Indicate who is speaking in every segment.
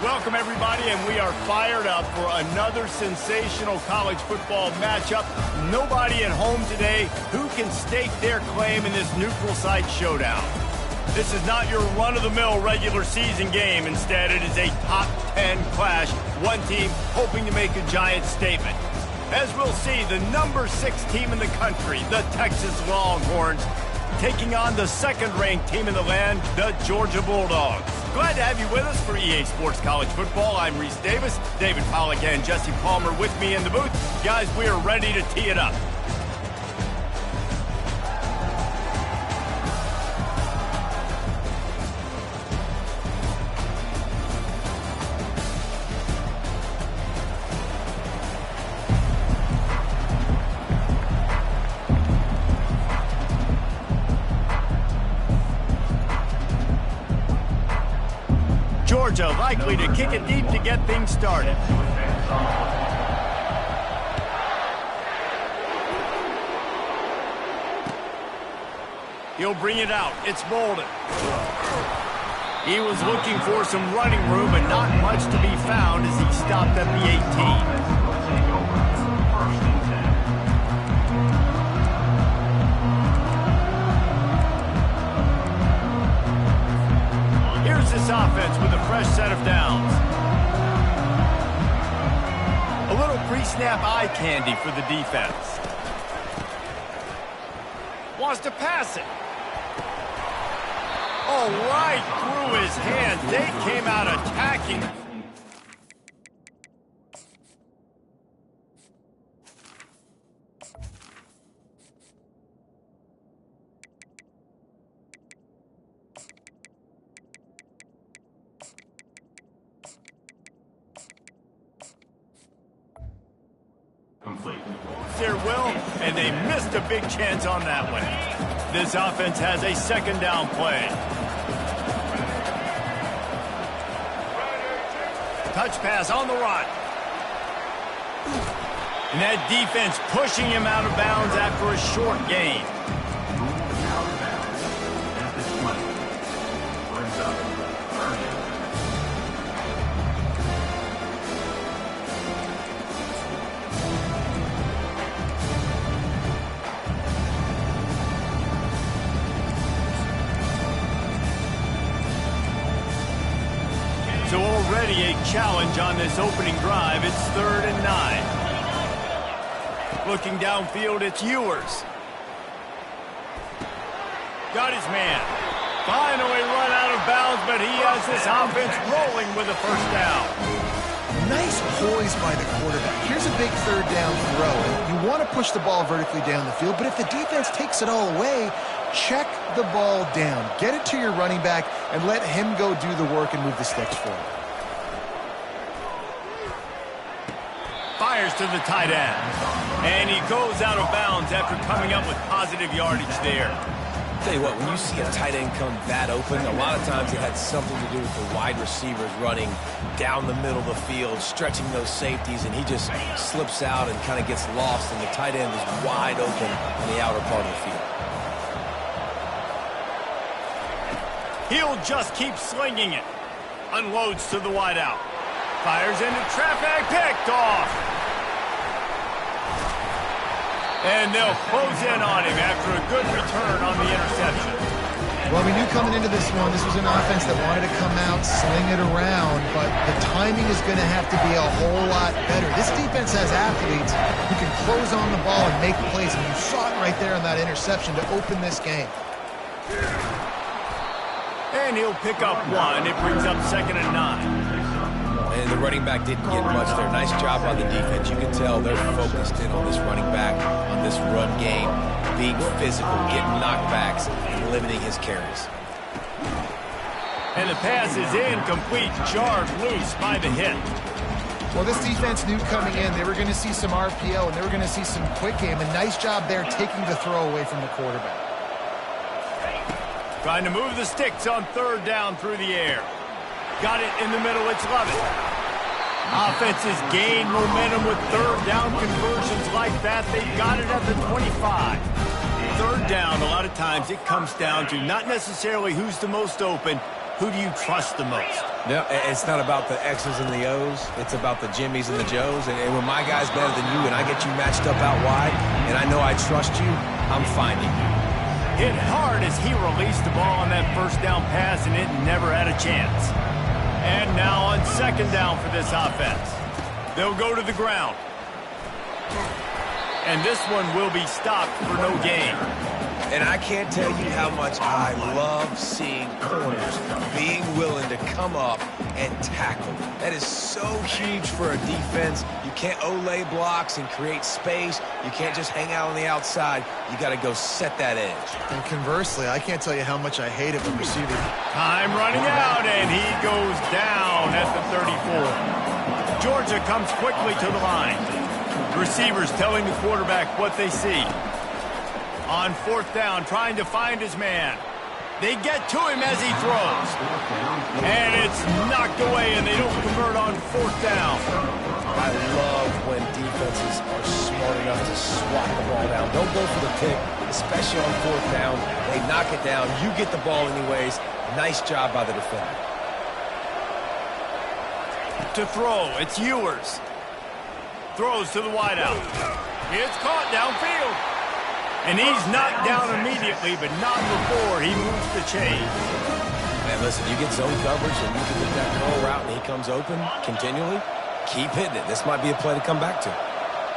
Speaker 1: Welcome, everybody, and we are fired up for another sensational college football matchup. Nobody at home today who can stake their claim in this neutral site showdown. This is not your run-of-the-mill regular season game. Instead, it is a top 10 clash, one team hoping to make a giant statement. As we'll see, the number 6 team in the country, the Texas Longhorns, taking on the second-ranked team in the land, the Georgia Bulldogs. Glad to have you with us for EA Sports College Football. I'm Reese Davis, David Pollack and Jesse Palmer with me in the booth. Guys, we are ready to tee it up. Georgia likely to kick it deep to get things started. He'll bring it out. It's Bolden. He was looking for some running room, but not much to be found as he stopped at the 18. This offense with a fresh set of downs. A little pre-snap eye candy for the defense. Wants to pass it. Oh, right through his hands. They came out attacking. Their will, and they missed a big chance on that one. This offense has a second down play. Touch pass on the run. And that defense pushing him out of bounds after a short gain. So already a challenge on this opening drive. It's 3rd and 9. Looking downfield, it's Ewers. Got his man. Finally run out of bounds, but he has this offense rolling with a first down.
Speaker 2: Nice poise by the quarterback. Here's a big 3rd down throw. You want to push the ball vertically down the field, but if the defense takes it all away, check the ball down. Get it to your running back and let him go do the work and move the sticks forward.
Speaker 1: Fires to the tight end. And he goes out of bounds after coming up with positive yardage there.
Speaker 3: Tell you what, when you see a tight end come that open, a lot of times it had something to do with the wide receivers running down the middle of the field, stretching those safeties, and he just slips out and kind of gets lost, and the tight end is wide open on the outer part of the field.
Speaker 1: He'll just keep slinging it. Unloads to the wideout. Fires into traffic, picked off. And they'll close in on him after a good return on the interception.
Speaker 2: Well, we knew coming into this one, this was an offense that wanted to come out, sling it around, but the timing is going to have to be a whole lot better. This defense has athletes who can close on the ball and make plays, and you saw it right there on that interception to open this game.
Speaker 1: And he'll pick up one. It brings up 2nd and 9.
Speaker 3: And the running back didn't get much there. Nice job by the defense. You can tell they're focused in on this running back, on this run game, being physical, getting knockbacks, and limiting his carries.
Speaker 1: And the pass is incomplete, jarred loose by the hit.
Speaker 2: Well, this defense knew coming in they were going to see some RPO and they were going to see some quick game. A nice job there taking the throw away from the quarterback.
Speaker 1: Trying to move the sticks on 3rd down through the air. Got it in the middle, it's Lovett. Offenses gain momentum with 3rd down conversions like that. They got it at the 25. 3rd down, a lot of times it comes down to not necessarily who's the most open. who do you trust the most?
Speaker 3: No, it's not about the X's and the O's. It's about the Jimmys and the Joes. And when my guy's better than you and I get you matched up out wide and I know I trust you, I'm finding you.
Speaker 1: Hit hard as he released the ball on that first down pass, and it never had a chance. And now on second down for this offense. They'll go to the ground. And this one will be stopped for no gain.
Speaker 3: And I can't tell you how much I love seeing corners being willing to come up and tackle. That is so huge for a defense. You can't olay blocks and create space. You can't just hang out on the outside. You got to go set that edge.
Speaker 2: And conversely, I can't tell you how much I hate it when receiving.
Speaker 1: Time running out, and he goes down at the 34. Georgia comes quickly to the line. Receivers telling the quarterback what they see. On fourth down, trying to find his man. They get to him as he throws. And it's knocked away, and they don't convert on fourth down.
Speaker 3: I love when defenses are smart enough to swat the ball down. Don't go for the pick, especially on fourth down. They knock it down. You get the ball anyways. Nice job by the defender.
Speaker 1: To throw, it's Ewers. Throws to the wideout. It's caught downfield. And he's knocked down immediately, but not before he moves the chain.
Speaker 3: Man, listen, you get zone coverage and you can get that curl route and he comes open continually. Keep hitting it. This might be a play to come back to.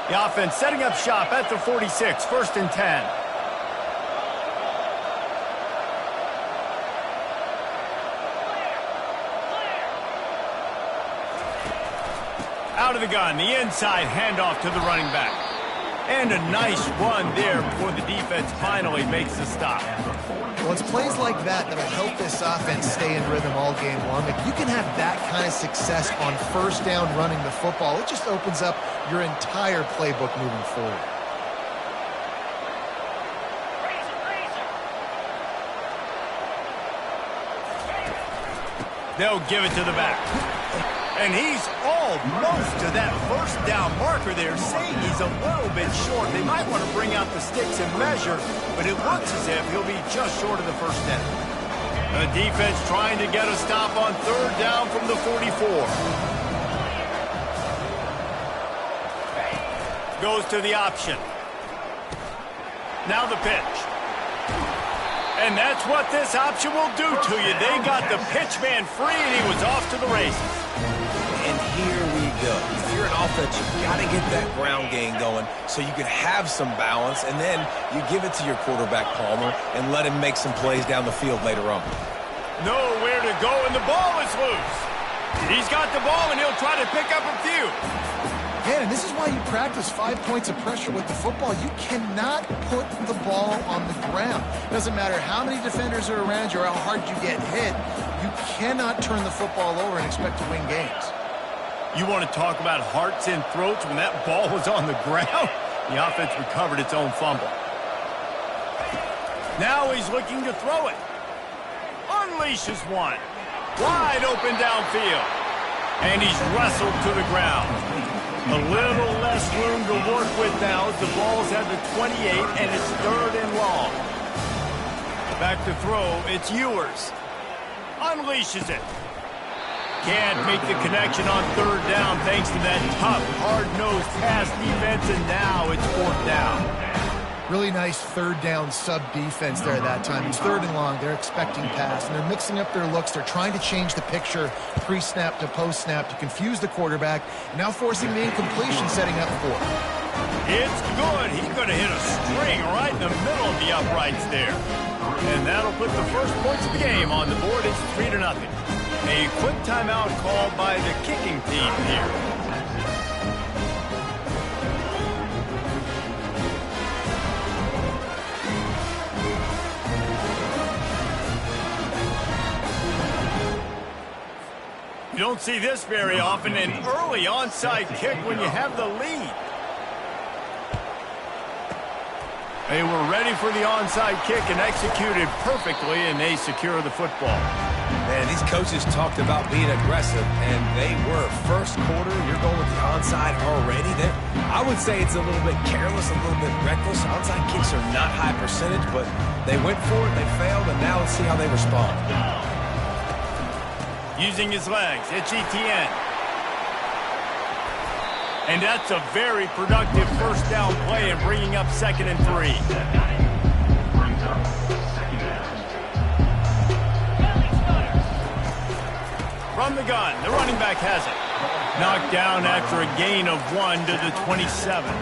Speaker 1: The offense setting up shop at the 46, first and 10. Out of the gun, the inside handoff to the running back. And a nice run there before the defense finally makes the stop.
Speaker 2: Well, it's plays like that that'll help this offense stay in rhythm all game long. If you can have that kind of success on first down running the football, it just opens up your entire playbook moving forward.
Speaker 1: They'll give it to the back. And he's almost to that first down marker there, saying he's a little bit short. They might want to bring out the sticks and measure, but it looks as if he'll be just short of the first down. The defense trying to get a stop on third down from the 44. Goes to the option. Now the pitch. And that's what this option will do to you. They got the pitch man free, and he was off to the races.
Speaker 3: And here we go. If you're an offense, you've got to get that ground game going so you can have some balance, and then you give it to your quarterback, Palmer, and let him make some plays down the field later on.
Speaker 1: Nowhere to go, and the ball is loose. He's got the ball, and he'll try to pick up a few.
Speaker 2: Yeah, and this is why you practice 5 points of pressure with the football. You cannot put the ball on the ground. Doesn't matter how many defenders are around you or how hard you get hit. You cannot turn the football over and expect to win games.
Speaker 1: You want to talk about hearts and throats when that ball was on the ground? The offense recovered its own fumble. Now he's looking to throw it. Unleashes one. Wide open downfield. And he's wrestled to the ground. A little less room to work with now as the ball's at the 28, and it's third and long. Back to throw, it's Ewers. Unleashes it. Can't make the connection on third down thanks to that tough, hard-nosed pass defense, and now it's fourth down.
Speaker 2: Really nice third down sub-defense there that time. It's third and long. They're expecting pass, and they're mixing up their looks. They're trying to change the picture pre-snap to post-snap to confuse the quarterback, and now forcing the incompletion, setting up for it.
Speaker 1: It's good. He's going to hit a string right in the middle of the uprights there. And that'll put the first points of the game on the board. It's 3-0. A quick timeout called by the kicking team here. You don't see this very often, an early onside kick when you have the lead. They were ready for the onside kick and executed perfectly, and they secure the football.
Speaker 3: Man, these coaches talked about being aggressive, and they were. First quarter, you're going with the onside already. I would say it's a little bit careless, a little bit reckless. Onside kicks are not high percentage, but they went for it, they failed, and now let's see how they respond.
Speaker 1: Using his legs, it's Etienne. And that's a very productive first down play and bringing up 2nd and 3. From the gun, the running back has it. Knocked down after a gain of 1 to the 27.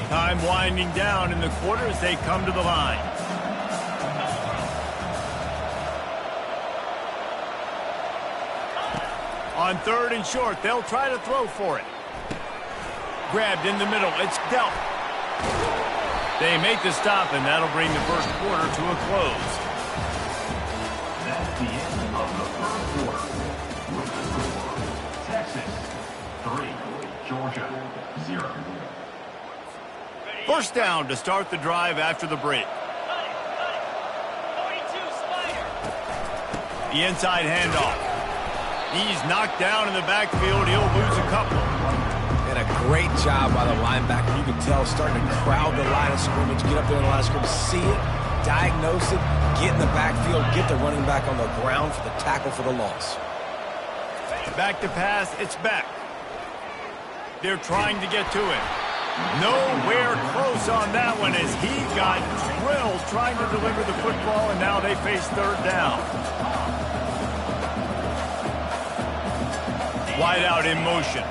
Speaker 1: Time winding down in the quarter as they come to the line. On 3rd and short, they'll try to throw for it. Grabbed in the middle, it's dealt. They make the stop, and that'll bring the first quarter to a close.
Speaker 4: That's the end of the first quarter. With the score, Texas 3, Georgia 0.
Speaker 1: First down to start the drive after the break. The inside handoff. He's knocked down in the backfield. He'll lose a couple.
Speaker 3: And a great job by the linebacker. You can tell starting to crowd the line of scrimmage, get up there in the line of scrimmage, see it, diagnose it, get in the backfield, get the running back on the ground for the tackle for the loss.
Speaker 1: Back to pass, it's back. They're trying to get to him. Nowhere close on that one as he got drilled trying to deliver the football, and now they face 3rd down. Wide out in motion.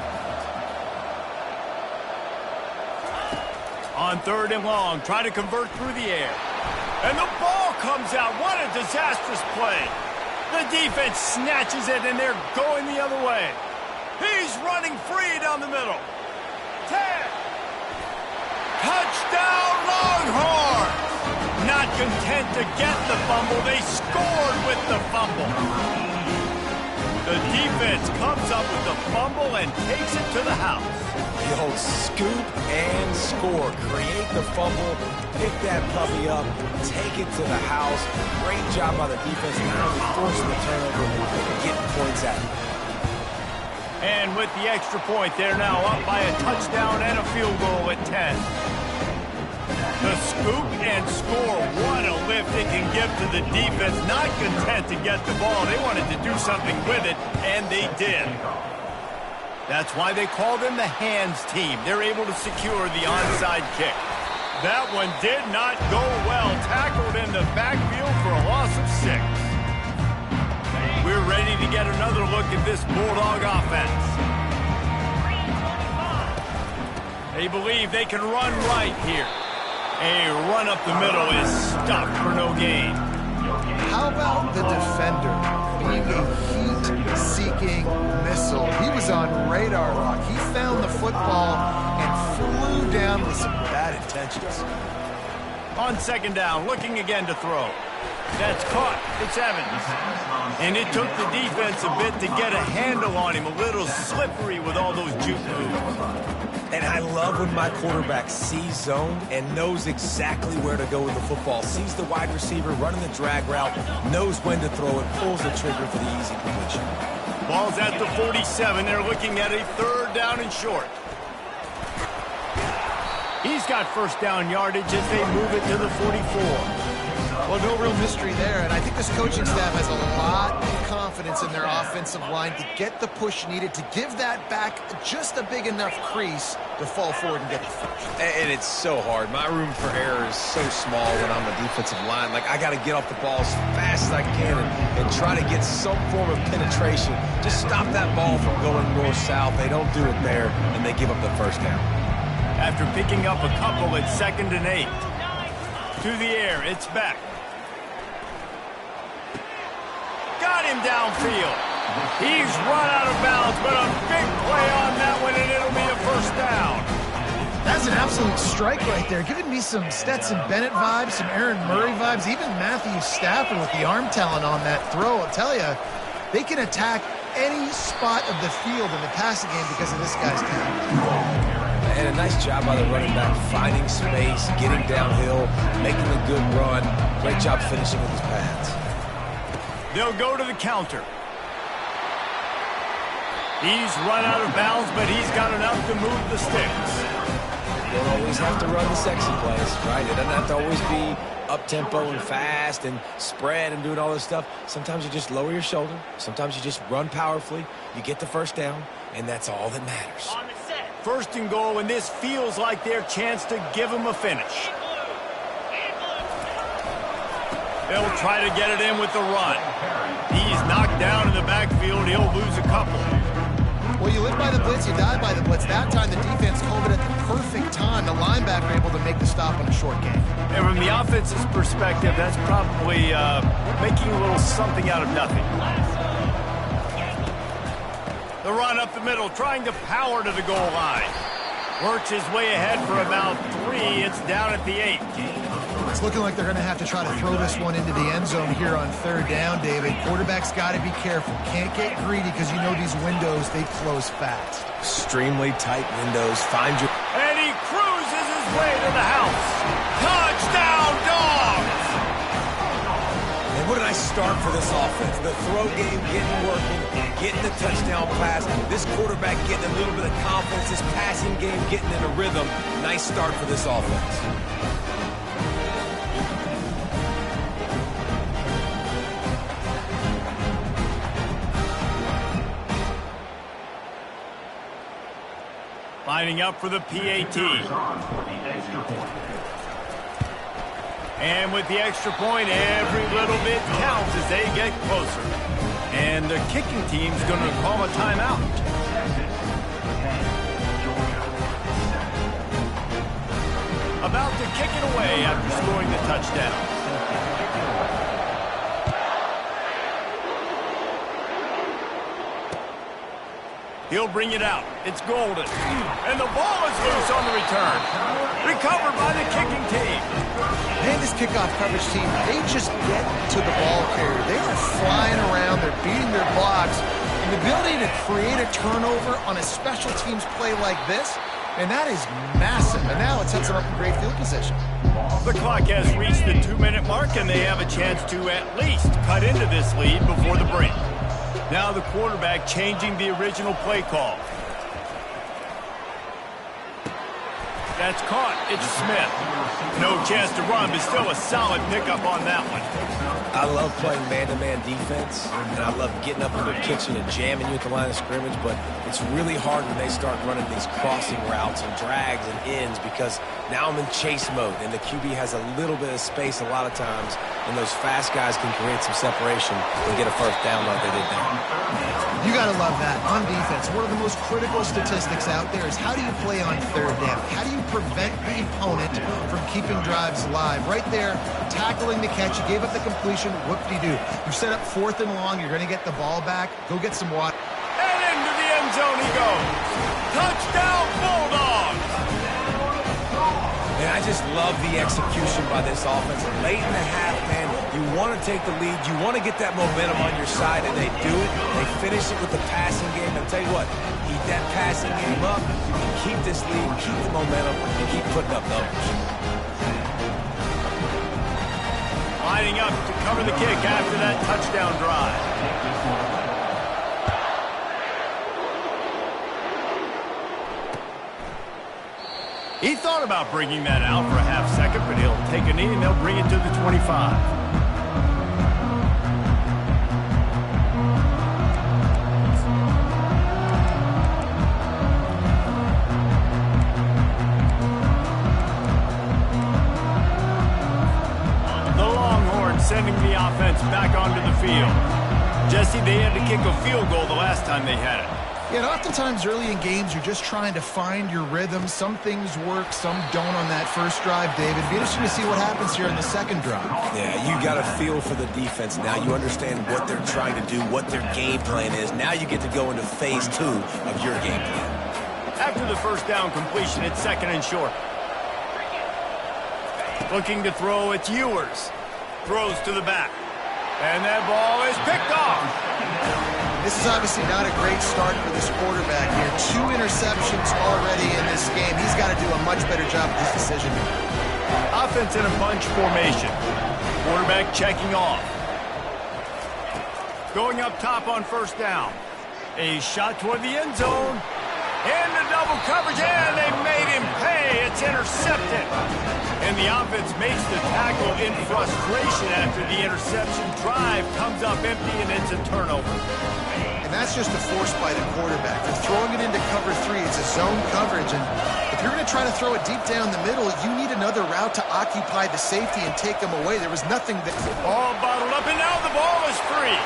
Speaker 1: On 3rd and long, trying to convert through the air. And the ball comes out. What a disastrous play. The defense snatches it, and they're going the other way. He's running free down the middle. 10. Touchdown, Longhorns! Not content to get the fumble, they scored with the fumble. The defense comes up with the fumble and takes it to the house.
Speaker 3: The old scoop and score. Create the fumble, pick that puppy up, take it to the house. Great job by the defense, not only forcing the turnover, but getting points out of it.
Speaker 1: And with the extra point, they're now up by a touchdown and a field goal at 10. The scoop and score, what a lift it can give to the defense. Not content to get the ball. They wanted to do something with it, and they did. That's why they call them the hands team. They're able to secure the onside kick. That one did not go well. Tackled in the backfield for a loss of 6. We're ready to get another look at this Bulldog offense. They believe they can run right here. A run up the middle is stopped for no gain.
Speaker 2: How about the defender being a heat-seeking missile? He was on radar lock. He found the football and flew down with some bad intentions.
Speaker 1: On 2nd down, looking again to throw. That's caught. It's Evans. And it took the defense a bit to get a handle on him. A little slippery with all those juke moves.
Speaker 3: And I love when my quarterback sees zone and knows exactly where to go with the football. Sees the wide receiver running the drag route, knows when to throw it, pulls the trigger for the easy completion.
Speaker 1: Ball's at the 47. They're looking at a 3rd down and short. He's got first down yardage as they move it to the 44.
Speaker 2: Well, no real mystery there, and I think this coaching staff has a lot of confidence in their offensive line to get the push needed to give that back just a big enough crease to fall forward and get the first.
Speaker 3: And it's so hard. My room for error is so small when I'm a defensive line. Like, I got to get off the ball as fast as I can and try to get some form of penetration. Just stop that ball from going north-south. They don't do it there, and they give up the first down.
Speaker 1: After picking up a couple, it's 2nd and 8. To the air, it's back. Got him downfield. He's run out of bounds, but a big play on that one, and it'll be a first down.
Speaker 2: That's an absolute strike right there, giving me some Stetson Bennett vibes, some Aaron Murray vibes, even Matthew Stafford with the arm talent on that throw. I'll tell you, they can attack any spot of the field in the passing game because of this guy's talent.
Speaker 3: And a nice job by the running back, finding space, getting downhill, making a good run. Great job finishing with his pads.
Speaker 1: They'll go to the counter. He's run out of bounds, but he's got enough to move the sticks.
Speaker 3: You don't always have to run the sexy plays, right? It doesn't have to always be up-tempo and fast and spread and doing all this stuff. Sometimes you just lower your shoulder. Sometimes you just run powerfully. You get the first down, and that's all that matters.
Speaker 1: First and goal, and this feels like their chance to give them a finish. They'll try to get it in with the run. He's knocked down in the backfield. He'll lose a couple.
Speaker 2: Well, you live by the blitz, you die by the blitz. That time, the defense called it at the perfect time. The linebacker able to make the stop on a short game.
Speaker 1: And from the offense's perspective, that's probably making a little something out of nothing. The run up the middle, trying to power to the goal line. Works his way ahead for about 3. It's down at the 8.
Speaker 2: It's looking like they're going to have to try to throw this one into the end zone here on third down, David. Quarterback's got to be careful. Can't get greedy because you know these windows, they close fast.
Speaker 3: Extremely tight windows. Find your...
Speaker 1: And he cruises his way to the house. Touchdown, Dogs!
Speaker 3: And what did I start for this offense? The throw game getting working, getting the touchdown pass. This quarterback getting a little bit of confidence. This passing game getting in a rhythm. Nice start for this offense.
Speaker 1: Lining up for the PAT. And with the extra point, every little bit counts as they get closer. And the kicking team's going to call a timeout. About to kick it away after scoring the touchdown. He'll bring it out. It's Golden. And the ball is loose on the return. Recovered by the kicking team.
Speaker 2: Man, this kickoff coverage team, they just get to the ball carrier. They are flying around. They're beating their blocks. And the ability to create a turnover on a special teams play like this, and that is massive. And now it sets them up in great field position.
Speaker 1: The clock has reached the 2-minute mark, and they have a chance to at least cut into this lead before the break. Now the quarterback changing the original play call. That's caught. It's Smith. No chance to run, but still a solid pickup on that one.
Speaker 3: I love playing man-to-man defense, and I love getting up in the kitchen and jamming you at the line of scrimmage, but it's really hard when they start running these crossing routes and drags and ends because now I'm in chase mode, and the QB has a little bit of space a lot of times, and those fast guys can create some separation and get a first down like they did there.
Speaker 2: You got to love that. On defense, one of the most critical statistics out there is how do you play on third down? How do you prevent the opponent from keeping drives alive? Right there, tackling the catch. You gave up the completion. Whoop-de-doo. You set up 4th and long. You're going to get the ball back. Go get some water.
Speaker 1: And into the end zone he goes. Touchdown, Bulldogs!
Speaker 3: And I just love the execution by this offense. Late in the half, man, you want to take the lead. You want to get that momentum on your side, and they do it. They finish it with the passing game. I'll tell you what, keep that passing game up. You can keep this lead, keep the momentum, and keep putting up numbers.
Speaker 1: Lining up to cover the kick after that touchdown drive. He thought about bringing that out for a half second, but he'll take a knee and they'll bring it to the 25. The Longhorns sending the offense back onto the field. Jesse, they had to kick a field goal the last time they had it.
Speaker 2: Yeah, and oftentimes early in games, you're just trying to find your rhythm. Some things work, some don't on that first drive, David. Be interesting to see what happens here in the second drive.
Speaker 3: Yeah, you got a feel for the defense now. You understand what they're trying to do, what their game plan is. Now you get to go into phase 2 of your game plan.
Speaker 1: After the first down completion, it's 2nd and short. Looking to throw, it's Ewers. Throws to the back. And that ball is picked off.
Speaker 2: This is obviously not a great start for this quarterback here. 2 interceptions already in this game. He's got to do a much better job of his decision.
Speaker 1: Offense in a bunch formation. Quarterback checking off. Going up top on first down. A shot toward the end zone. Into double coverage, and they made him pay. It's intercepted. And the offense makes the tackle in frustration after the interception. Drive comes up empty, and it's a turnover.
Speaker 2: And that's just a force by the quarterback. They're throwing it into cover 3. It's a zone coverage, and if you're going to try to throw it deep down the middle, you need another route to occupy the safety and take him away. There was nothing that...
Speaker 1: All bottled up, and now the ball is free.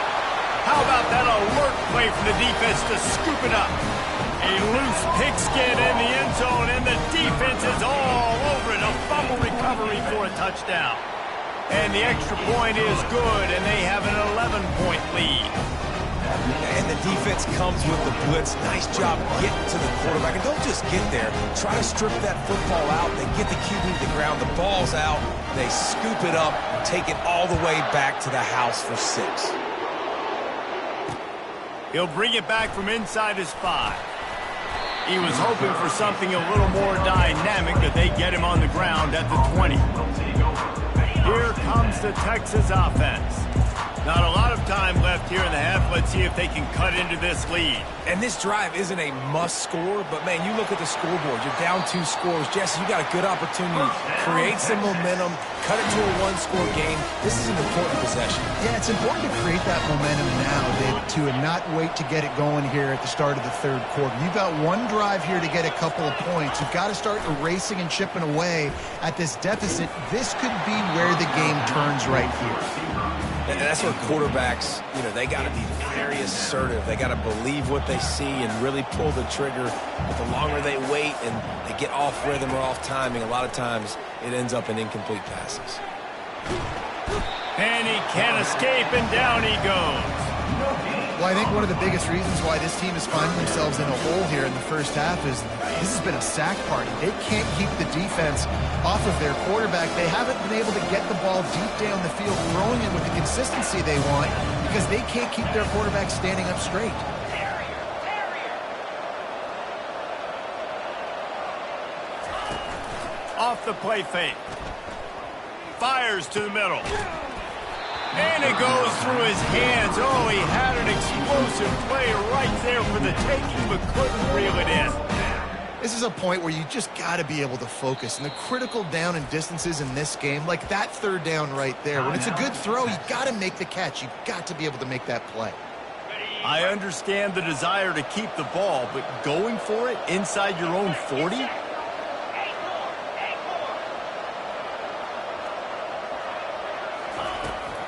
Speaker 1: How about that alert play from the defense to scoop it up? A loose pigskin in the end zone, and the defense is all over it. A fumble recovery for a touchdown. And the extra point is good, and they have an 11-point lead.
Speaker 3: And the defense comes with the blitz. Nice job getting to the quarterback. And don't just get there. Try to strip that football out. They get the QB to the ground. The ball's out. They scoop it up, take it all the way back to the house for 6.
Speaker 1: He'll bring it back from inside his 5. He was hoping for something a little more dynamic, but they get him on the ground at the 20. Here comes the Texas offense. Not a lot of time left here in the half. Let's see if they can cut into this lead.
Speaker 3: And this drive isn't a must score, but, man, you look at the scoreboard. You're down 2 scores. Jesse, you got a good opportunity to create some momentum, cut it to a 1-score game. This is an important possession.
Speaker 2: Yeah, it's important to create that momentum now, Dave, too, and not wait to get it going here at the start of the 3rd quarter. You've got one drive here to get a couple of points. You've got to start erasing and chipping away at this deficit. This could be where the game turns right here.
Speaker 3: And that's where quarterbacks, they got to be very assertive. They got to believe what they see and really pull the trigger. But the longer they wait and they get off rhythm or off timing, a lot of times it ends up in incomplete passes.
Speaker 1: And he can't escape, and down he goes.
Speaker 2: Well, I think one of the biggest reasons why this team is finding themselves in a hole here in the first half is this has been a sack party. They can't keep the defense off of their quarterback. They haven't been able to get the ball deep down the field, throwing it with the consistency they want because they can't keep their quarterback standing up straight.
Speaker 1: Off the play fake. Fires to the middle. And it goes through his hands. Oh, he had an explosive play right there for the taking, but couldn't reel it in.
Speaker 2: This is a point where you just got to be able to focus. And the critical down and distances in this game, like that 3rd down right there, when it's a good throw, you got to make the catch. You've got to be able to make that play.
Speaker 1: I understand the desire to keep the ball, but going for it inside your own 40?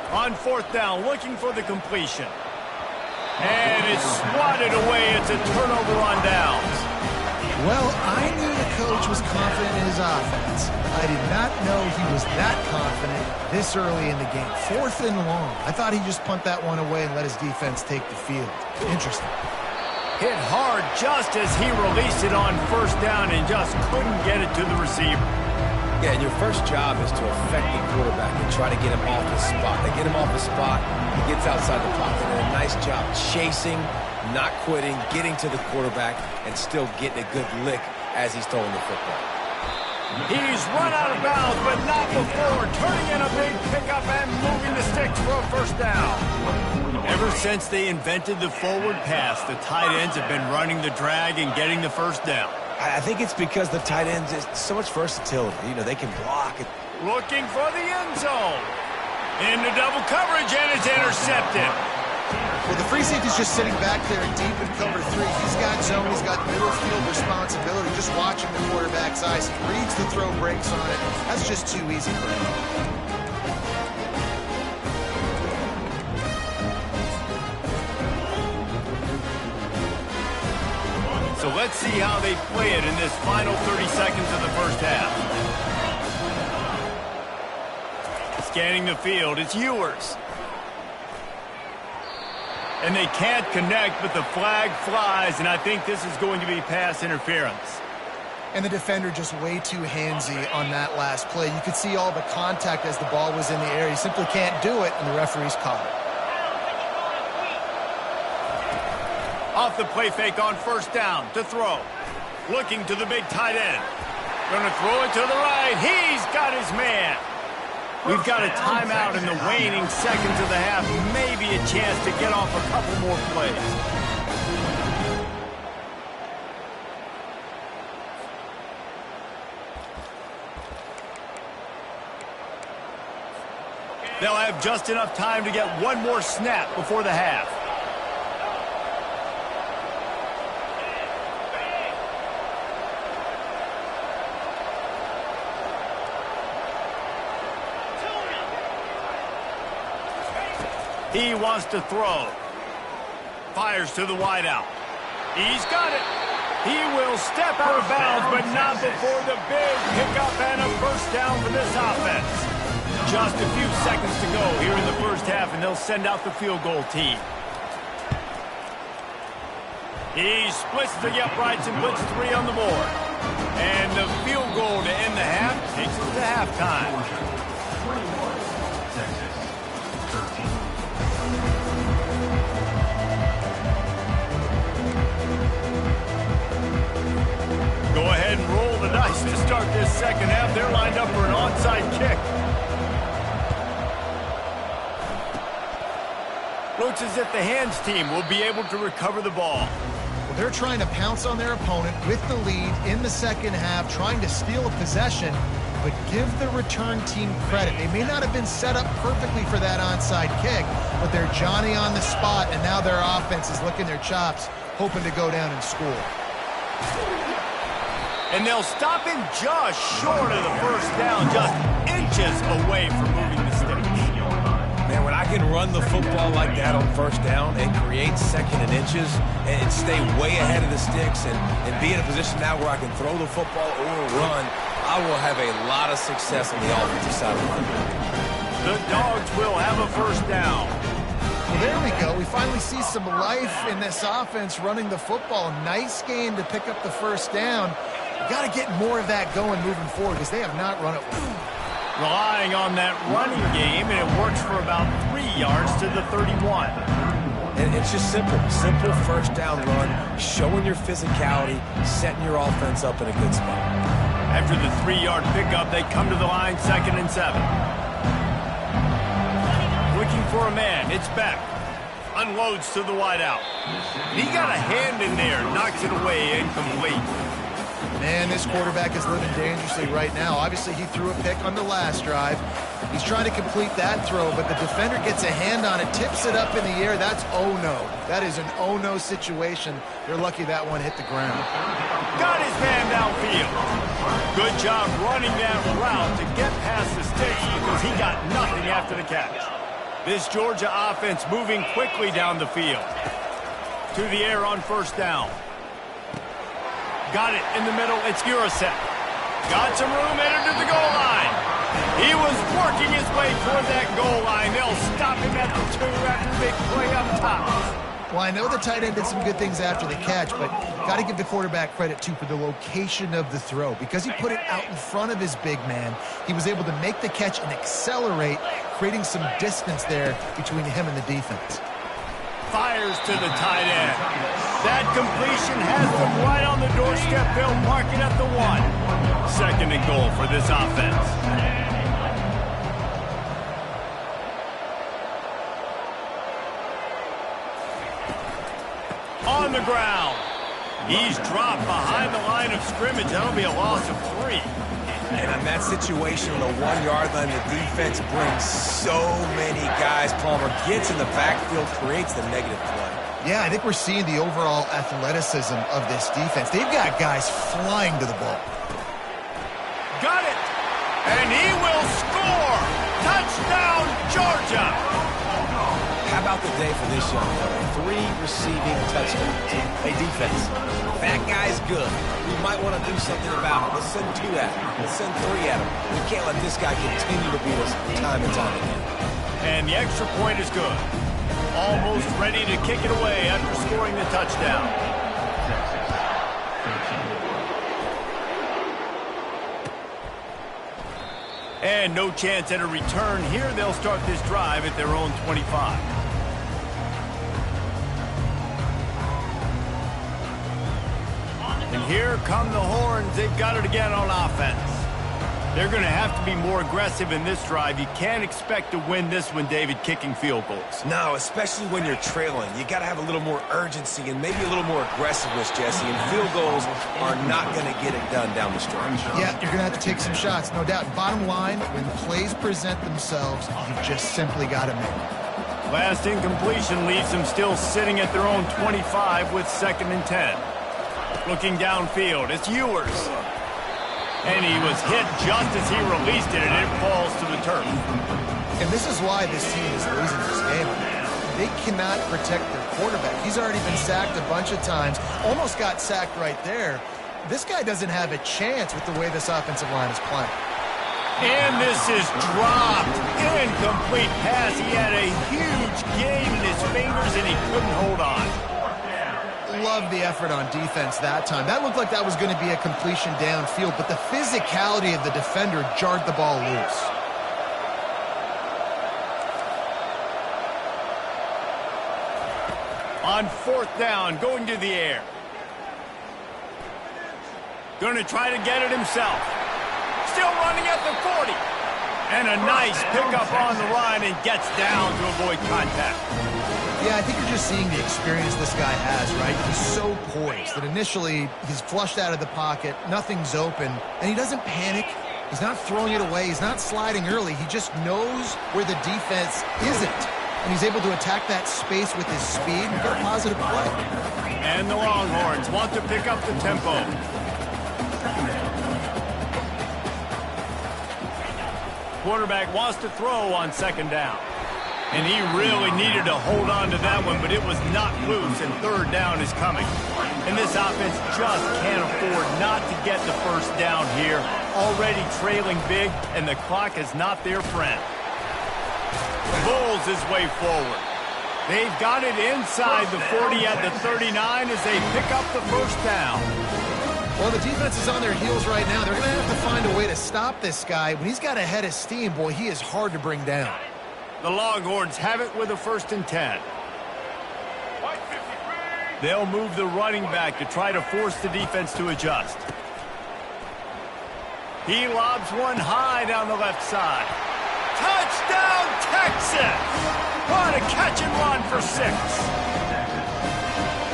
Speaker 1: On 4th down, looking for the completion. And it's swatted away. It's a turnover on downs.
Speaker 2: Well, I knew the coach was confident in his offense. I did not know he was that confident this early in the game. 4th and long. I thought he'd just punt that one away and let his defense take the field. Interesting.
Speaker 1: Hit hard just as he released it on 1st down and just couldn't get it to the receiver.
Speaker 3: Yeah, and your first job is to affect the quarterback and try to get him off the spot. They get him off the spot, he gets outside the pocket, and a nice job chasing, not quitting, getting to the quarterback, and still getting a good lick as he's throwing the football.
Speaker 1: He's run out of bounds, but not before turning in a big pickup and moving the sticks for a 1st down. Ever since they invented the forward pass, the tight ends have been running the drag and getting the 1st down.
Speaker 3: I think it's because the tight ends is so much versatility. They can block it.
Speaker 1: Looking for the end zone. Into double coverage, and it's intercepted.
Speaker 2: Well, the free safety's just sitting back there deep in cover 3. He's got zone. He's got middle field responsibility, just watching the quarterback's eyes. He reads the throw, breaks on it. That's just too easy for him.
Speaker 1: So let's see how they play it in this final 30 seconds of the 1st half. Scanning the field, it's Ewers. And they can't connect, but the flag flies, and I think this is going to be pass interference.
Speaker 2: And the defender just way too handsy on that last play. You could see all the contact as the ball was in the air. He simply can't do it, and the referee's caught it.
Speaker 1: Off the play fake on 1st down to throw. Looking to the big tight end. Going to throw it to the right. He's got his man. We've got a timeout in the waning seconds of the half. Maybe a chance to get off a couple more plays. They'll have just enough time to get one more snap before the half. He wants to throw. Fires to the wideout. He's got it. He will step out of bounds, but not before the big pickup and a first down for this offense. Just a few seconds to go here in the first half, and they'll send out the field goal team. He splits the uprights and puts 3 on the board. And the field goal to end the half takes us to halftime.
Speaker 4: 21, Texas, 13.
Speaker 1: Go ahead and roll the dice to start this second half. They're lined up for an onside kick. Looks as if the hands team will be able to recover the ball.
Speaker 2: Well, they're trying to pounce on their opponent with the lead in the second half, trying to steal a possession, but give the return team credit. They may not have been set up perfectly for that onside kick, but they're Johnny on the spot, and now their offense is licking their chops, hoping to go down and score.
Speaker 1: And they'll stop him just short of the first down, just inches away from moving the sticks.
Speaker 3: Man, when I can run the football like that on first down and create second and inches and stay way ahead of the sticks and be in a position now where I can throw the football or run, I will have a lot of success on the offensive side of the football.
Speaker 1: The Dogs will have a first down.
Speaker 2: Well, there we go. We finally see some life in this offense running the football. Nice game to pick up the first down. Got to get more of that going moving forward because they have not run it well.
Speaker 1: Relying on that running game, and it works for about 3 yards to the 31.
Speaker 3: And it's just simple first down run, showing your physicality, setting your offense up in a good spot.
Speaker 1: After the 3-yard pickup, they come to the line, 2nd and 7. Looking for a man, it's Beck. Unloads to the wideout. He got a hand in there, knocks it away, incomplete.
Speaker 2: Man, this quarterback is living dangerously right now. Obviously, he threw a pick on the last drive. He's trying to complete that throw, but the defender gets a hand on it, tips it up in the air. That's oh-no. That is an oh-no situation. They're lucky that one hit the ground.
Speaker 1: Got his man downfield. Good job running that route to get past the sticks because he got nothing after the catch. This Georgia offense moving quickly down the field. To the air on first down. Got it in the middle. It's Urasek. Got some room, entered to the goal line. He was working his way toward that goal line. They'll stop him at the 2 after a big play up top.
Speaker 2: Well, I know the tight end did some good things after the catch, but got to give the quarterback credit, too, for the location of the throw. Because he put it out in front of his big man, he was able to make the catch and accelerate, creating some distance there between him and the defense.
Speaker 1: Fires to the tight end. That completion has them right on the doorstep. They'll mark it at the 1. 2nd and goal for this offense. On the ground. He's dropped behind the line of scrimmage. That'll be a loss of 3.
Speaker 3: And in that situation on the 1-yard line, the defense brings so many guys. Palmer gets in the backfield, creates the negative play.
Speaker 2: Yeah, I think we're seeing the overall athleticism of this defense. They've got guys flying to the ball.
Speaker 1: Got it! And he will score! Touchdown, Georgia!
Speaker 3: How about the day for this young fella? 3 receiving touchdowns. Hey, defense, that guy's good. We might want to do something about it. Let's send 2 at him. Let's send 3 at him. We can't let this guy continue to beat us time and time again.
Speaker 1: And the extra point is good. Almost ready to kick it away after scoring the touchdown. And no chance at a return here. They'll start this drive at their own 25. And here come the horns. They've got it again on offense. They're going to have to be more aggressive in this drive. You can't expect to win this one, David, kicking field goals.
Speaker 3: No, especially when you're trailing. You got to have a little more urgency and maybe a little more aggressiveness, Jesse. And field goals are not going to get it done down the stretch.
Speaker 2: Yeah, you're going to have to take some shots, no doubt. Bottom line, when plays present themselves, you just simply got to make them.
Speaker 1: Last incompletion leaves them still sitting at their own 25 with 2nd and 10. Looking downfield, it's Ewers. And he was hit just as he released it, and it falls to the turf.
Speaker 2: And this is why this team is losing this game. They cannot protect their quarterback. He's already been sacked a bunch of times, almost got sacked right there. This guy doesn't have a chance with the way this offensive line is playing.
Speaker 1: And this is dropped. Incomplete pass. He had a huge gain in his fingers, and he couldn't hold on.
Speaker 2: Love the effort on defense that time. That looked like that was going to be a completion downfield, but the physicality of the defender jarred the ball loose.
Speaker 1: On 4th down, going to the air. Going to try to get it himself. Still running at the 40. And a nice pickup on the line and gets down to avoid contact.
Speaker 2: Yeah, I think you're just seeing the experience this guy has, right? He's so poised that initially he's flushed out of the pocket, nothing's open, and he doesn't panic. He's not throwing it away. He's not sliding early. He just knows where the defense isn't, and he's able to attack that space with his speed and get a positive play.
Speaker 1: And the Longhorns want to pick up the tempo. Quarterback wants to throw on 2nd down. And he really needed to hold on to that one, but it was not loose, and 3rd down is coming. And this offense just can't afford not to get the 1st down here. Already trailing big, and the clock is not their friend. Bulls his way forward. They've got it inside the 40 at the 39 as they pick up the 1st down.
Speaker 2: Well, the defense is on their heels right now. They're going to have to find a way to stop this guy. When he's got a head of steam, boy, he is hard to bring down.
Speaker 1: The Longhorns have it with a 1st and 10. They'll move the running back to try to force the defense to adjust. He lobs one high down the left side. Touchdown, Texas! What a catch and run for 6.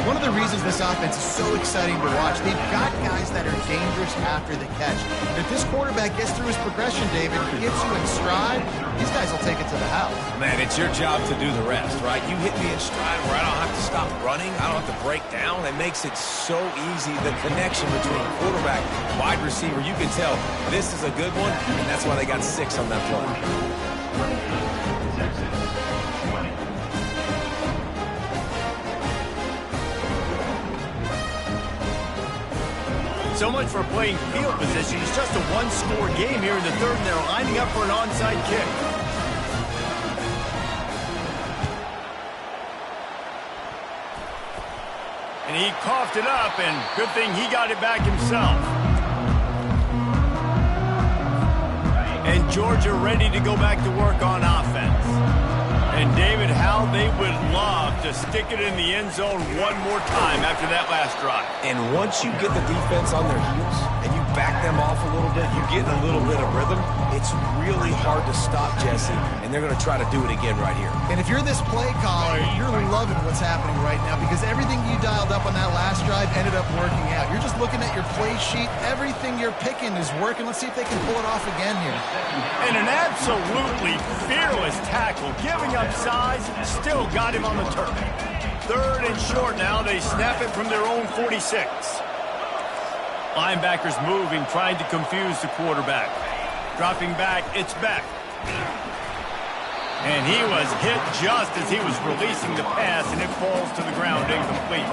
Speaker 2: One of the reasons this offense is so exciting to watch, they've got guys that are dangerous after the catch. And if this quarterback gets through his progression, David, gets you in stride, these guys will take it to the house.
Speaker 3: Man, it's your job to do the rest, right? You hit me in stride where I don't have to stop running. I don't have to break down. It makes it so easy. The connection between quarterback and wide receiver, you can tell this is a good one, and that's why they got 6 on that play.
Speaker 1: So much for playing field position. It's just a one-score game here in the 3rd, and they're lining up for an onside kick. And he coughed it up, and good thing he got it back himself. And Georgia ready to go back to work on offense. And David, how they would love to stick it in the end zone one more time after that last drive.
Speaker 3: And once you get the defense on their heels and you back them off a little bit, you get a little bit of rhythm, it's really hard to stop, Jesse, and they're going to try to do it again right here.
Speaker 2: And if you're this play caller, you're loving what's happening right now because everything you dialed up on that last drive ended up working out. You're just looking at your play sheet. Everything you're picking is working. Let's see if they can pull it off again here.
Speaker 1: And an absolutely fearless tackle, giving up size, still got him on the turf. 3rd and short now. They snap it from their own 46. Linebackers moving, trying to confuse the quarterback. Dropping back, it's Beck. And he was hit just as he was releasing the pass, and it falls to the ground incomplete.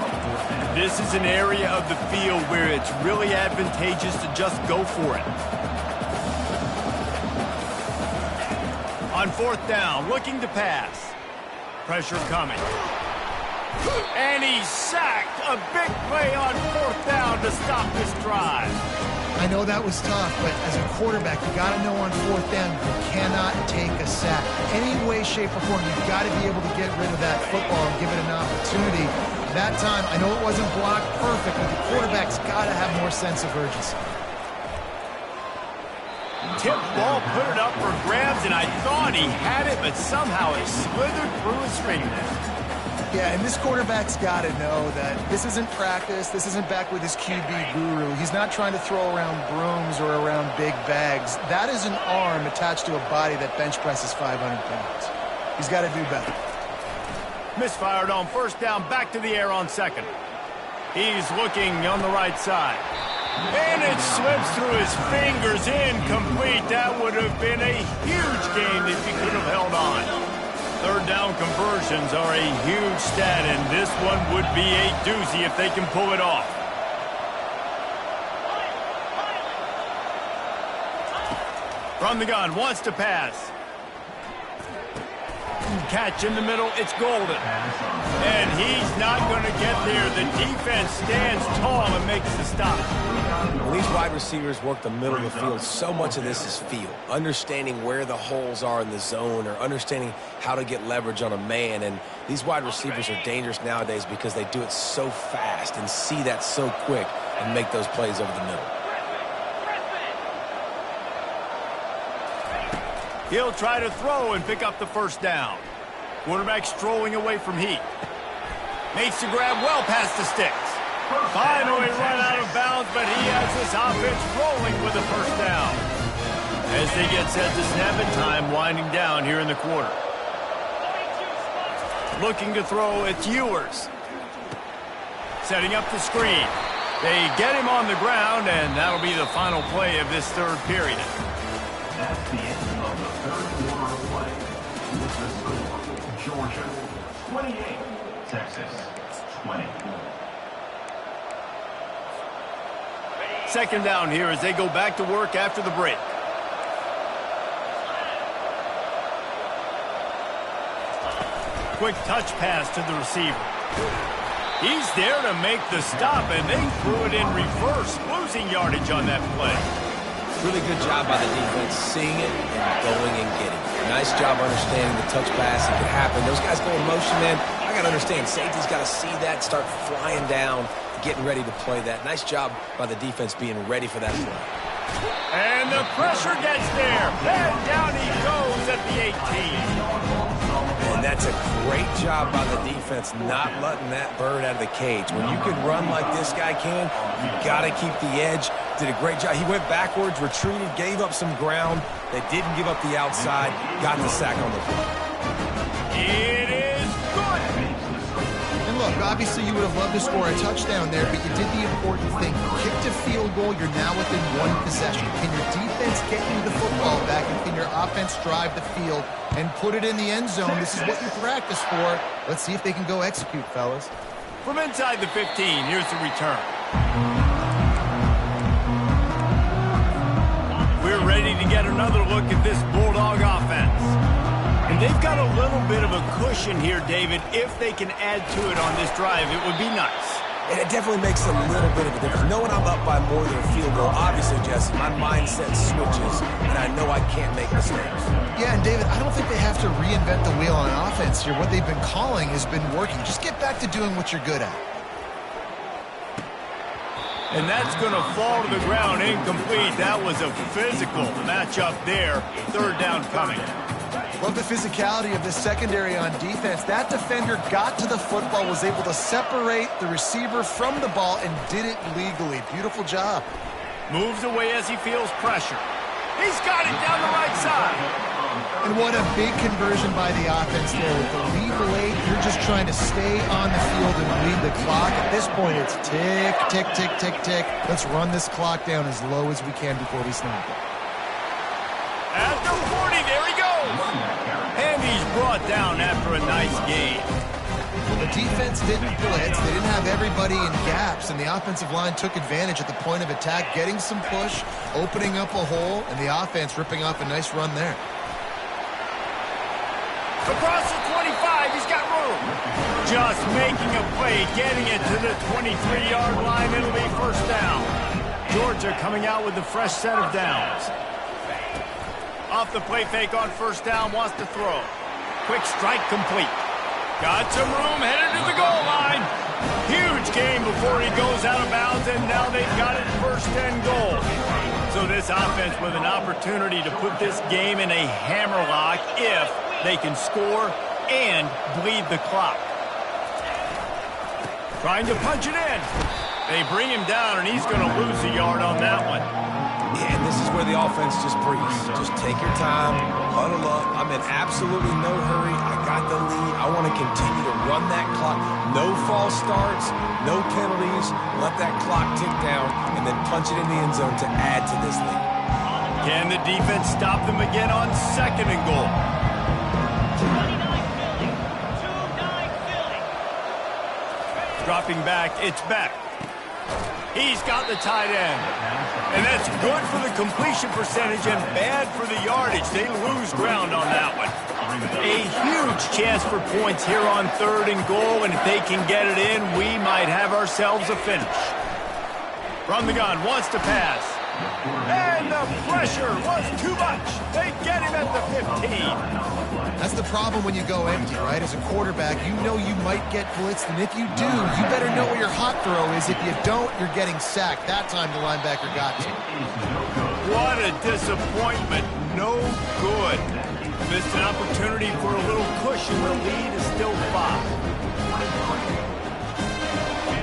Speaker 1: This is an area of the field where it's really advantageous to just go for it. On 4th down, looking to pass. Pressure coming. And he's sacked. A big play on 4th down to stop this drive.
Speaker 2: I know that was tough, but as a quarterback, you got to know on 4th down, you cannot take a sack. Any way, shape, or form, you've got to be able to get rid of that football and give it an opportunity. That time, I know it wasn't blocked perfect, but the quarterback's got to have more sense of urgency.
Speaker 1: tip ball, put it up for grabs, and I thought he had it, but somehow it slithered through his fingers.
Speaker 2: Yeah, and this quarterback's got to know that this isn't practice. This isn't back with his QB guru. He's not trying to throw around brooms or around big bags. That is an arm attached to a body that bench presses 500 pounds. He's got to do better.
Speaker 1: Misfired on first down, back to the air on second. He's looking on the right side. And it slips through his fingers, incomplete. That would have been a huge game if he could have held on. Third down conversions are a huge stat, and this one would be a doozy if they can pull it off. From the gun, wants to pass. Catch in the middle, it's Golden. And he's not going to get there. The defense stands tall and makes the stop.
Speaker 3: When these wide receivers work the middle of the field, so much of this is feel. Understanding where the holes are in the zone or understanding how to get leverage on a man. And these wide receivers are dangerous nowadays because they do it so fast and see that so quick and make those plays over the middle.
Speaker 1: He'll try to throw and pick up the first down. Quarterback strolling away from heat. Makes the grab well past the sticks. Finally run out of bounds, but he has this offense rolling with a first down. As they get set to snap it, time winding down here in the quarter. Looking to throw, it's Ewers. Setting up the screen. They get him on the ground, and that'll be the final play of this third period.
Speaker 4: That's the end of the third quarter of play. With the score, Georgia 28, Texas 20.
Speaker 1: Second down here as they go back to work after the break. Quick touch pass to the receiver. He's there to make the stop, and they threw it in reverse, losing yardage on that play.
Speaker 3: Really good job by the defense, seeing it and going and getting it. Nice job understanding the touch pass. It could happen. Those guys go in motion, man. I got to understand, safety's got to see that, start flying down, getting ready to play that. Nice job by the defense being ready for that play.
Speaker 1: And the pressure gets there. And down he goes at the 18.
Speaker 3: And that's a great job by the defense, not letting that bird out of the cage. When you can run like this guy can, you got to keep the edge. Did a great job. He went backwards, retreated, gave up some ground. They didn't give up the outside, got the sack on the play.
Speaker 1: It is good.
Speaker 2: And look, obviously you would have loved to score a touchdown there, but you did the important thing. You kicked a field goal, you're now within one possession. Can your defense get you the football back, and can your offense drive the field and put it in the end zone? This is what you practice for. Let's see if they can go execute, fellas.
Speaker 1: From inside the 15, here's the return. We're ready to get another look at this Bulldog offense. And they've got a little bit of a cushion here, David. If they can add to it on this drive, it would be nice.
Speaker 3: And it definitely makes a little bit of a difference. Knowing I'm up by more than a field goal, obviously, Jesse, my mindset switches, and I know I can't make mistakes.
Speaker 2: Yeah, and David, I don't think they have to reinvent the wheel on offense here. What they've been calling has been working. Just get back to doing what you're good at.
Speaker 1: And that's going to fall to the ground incomplete. That was a physical matchup there. Third down coming.
Speaker 2: Love the physicality of this secondary on defense. That defender got to the football, was able to separate the receiver from the ball, and did it legally. Beautiful job.
Speaker 1: Moves away as he feels pressure. He's got it down the right side.
Speaker 2: And what a big conversion by the offense there. With the lead late, you're just trying to stay on the field and lead the clock. At this point, it's tick, tick, tick, tick, tick. Let's run this clock down as low as we can before we snap it.
Speaker 1: After 40, there he goes. And he's brought down after a nice game.
Speaker 2: The defense didn't blitz. They didn't have everybody in gaps, and the offensive line took advantage at the point of attack, getting some push, opening up a hole, and the offense ripping off a nice run there.
Speaker 1: Across the 25, he's got room. Just making a play, getting it to the 23-yard line. It'll be first down. Georgia coming out with a fresh set of downs. Off the play fake on first down, wants to throw. Quick strike complete. Got some room, headed to the goal line. Huge game before he goes out of bounds, and now they've got it first and goal. So this offense with an opportunity to put this game in a hammerlock if they can score and bleed the clock. Trying to punch it in. They bring him down, and he's going to lose a yard on that one.
Speaker 3: Yeah, and this is where the offense just breathes. Just take your time, huddle up. I'm in absolutely no hurry. I got the lead. I want to continue to run that clock. No false starts, no penalties. Let that clock tick down, and then punch it in the end zone to add to this lead.
Speaker 1: Can the defense stop them again on 2nd and goal? Dropping back, it's Beck. He's got the tight end. And that's good for the completion percentage and bad for the yardage. They lose ground on that one. A huge chance for points here on 3rd and goal, and if they can get it in, we might have ourselves a finish. From the gun, wants to pass. And the pressure was too much. They get him at the 15.
Speaker 2: That's the problem when you go empty, right? As a quarterback, you know you might get blitzed, and if you do, you better know where your hot throw is. If you don't, you're getting sacked. That time the linebacker got to.
Speaker 1: What a disappointment. No good. Missed an opportunity for a little cushion. The lead is still 5.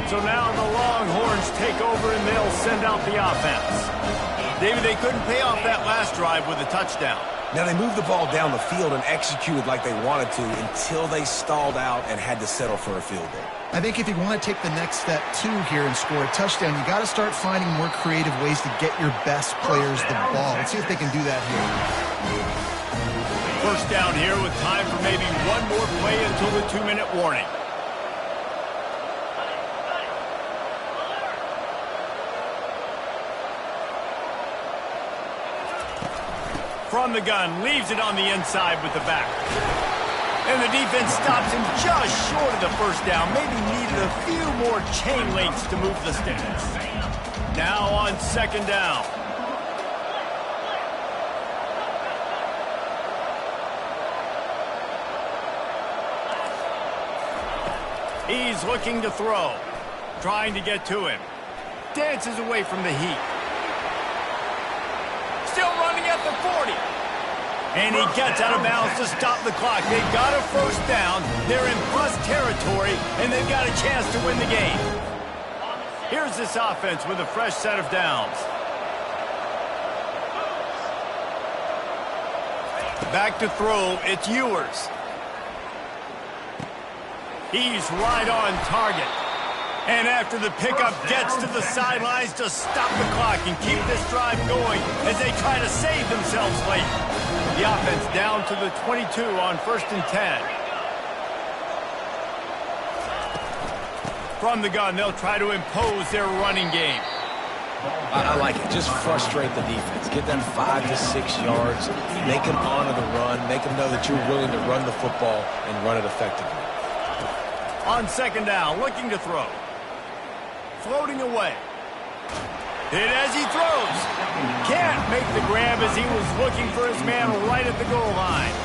Speaker 1: So now the Longhorns take over, and they'll send out the offense. David, they couldn't pay off that last drive with a touchdown.
Speaker 3: Now, they moved the ball down the field and executed like they wanted to until they stalled out and had to settle for a field goal.
Speaker 2: I think if you want to take the next step, too, here and score a touchdown, you got to start finding more creative ways to get your best players the ball. Let's see if they can do that here.
Speaker 1: First down here with time for maybe one more play until the 2-minute warning. From the gun, leaves it on the inside with the back. And the defense stops him just short of the first down. Maybe needed a few more chain links to move the sticks. Now on 2nd down. He's looking to throw. Trying to get to him. Dances away from the heat. Still running at the 40. And he gets out of bounds to stop the clock. They've got a first down. They're in plus territory, and they've got a chance to win the game. Here's this offense with a fresh set of downs. Back to throw. It's Ewers. He's right on target. And after the pickup, gets to the sidelines to stop the clock and keep this drive going as they try to save themselves late. The offense down to the 22 on 1st and 10. From the gun, they'll try to impose their running game.
Speaker 3: I like it. Just frustrate the defense. Get them 5 to 6 yards. Make them honor the run. Make them know that you're willing to run the football and run it effectively.
Speaker 1: On 2nd down, looking to throw. Floating away. Hit as he throws. Can't make the grab as he was looking for his man right at the goal line.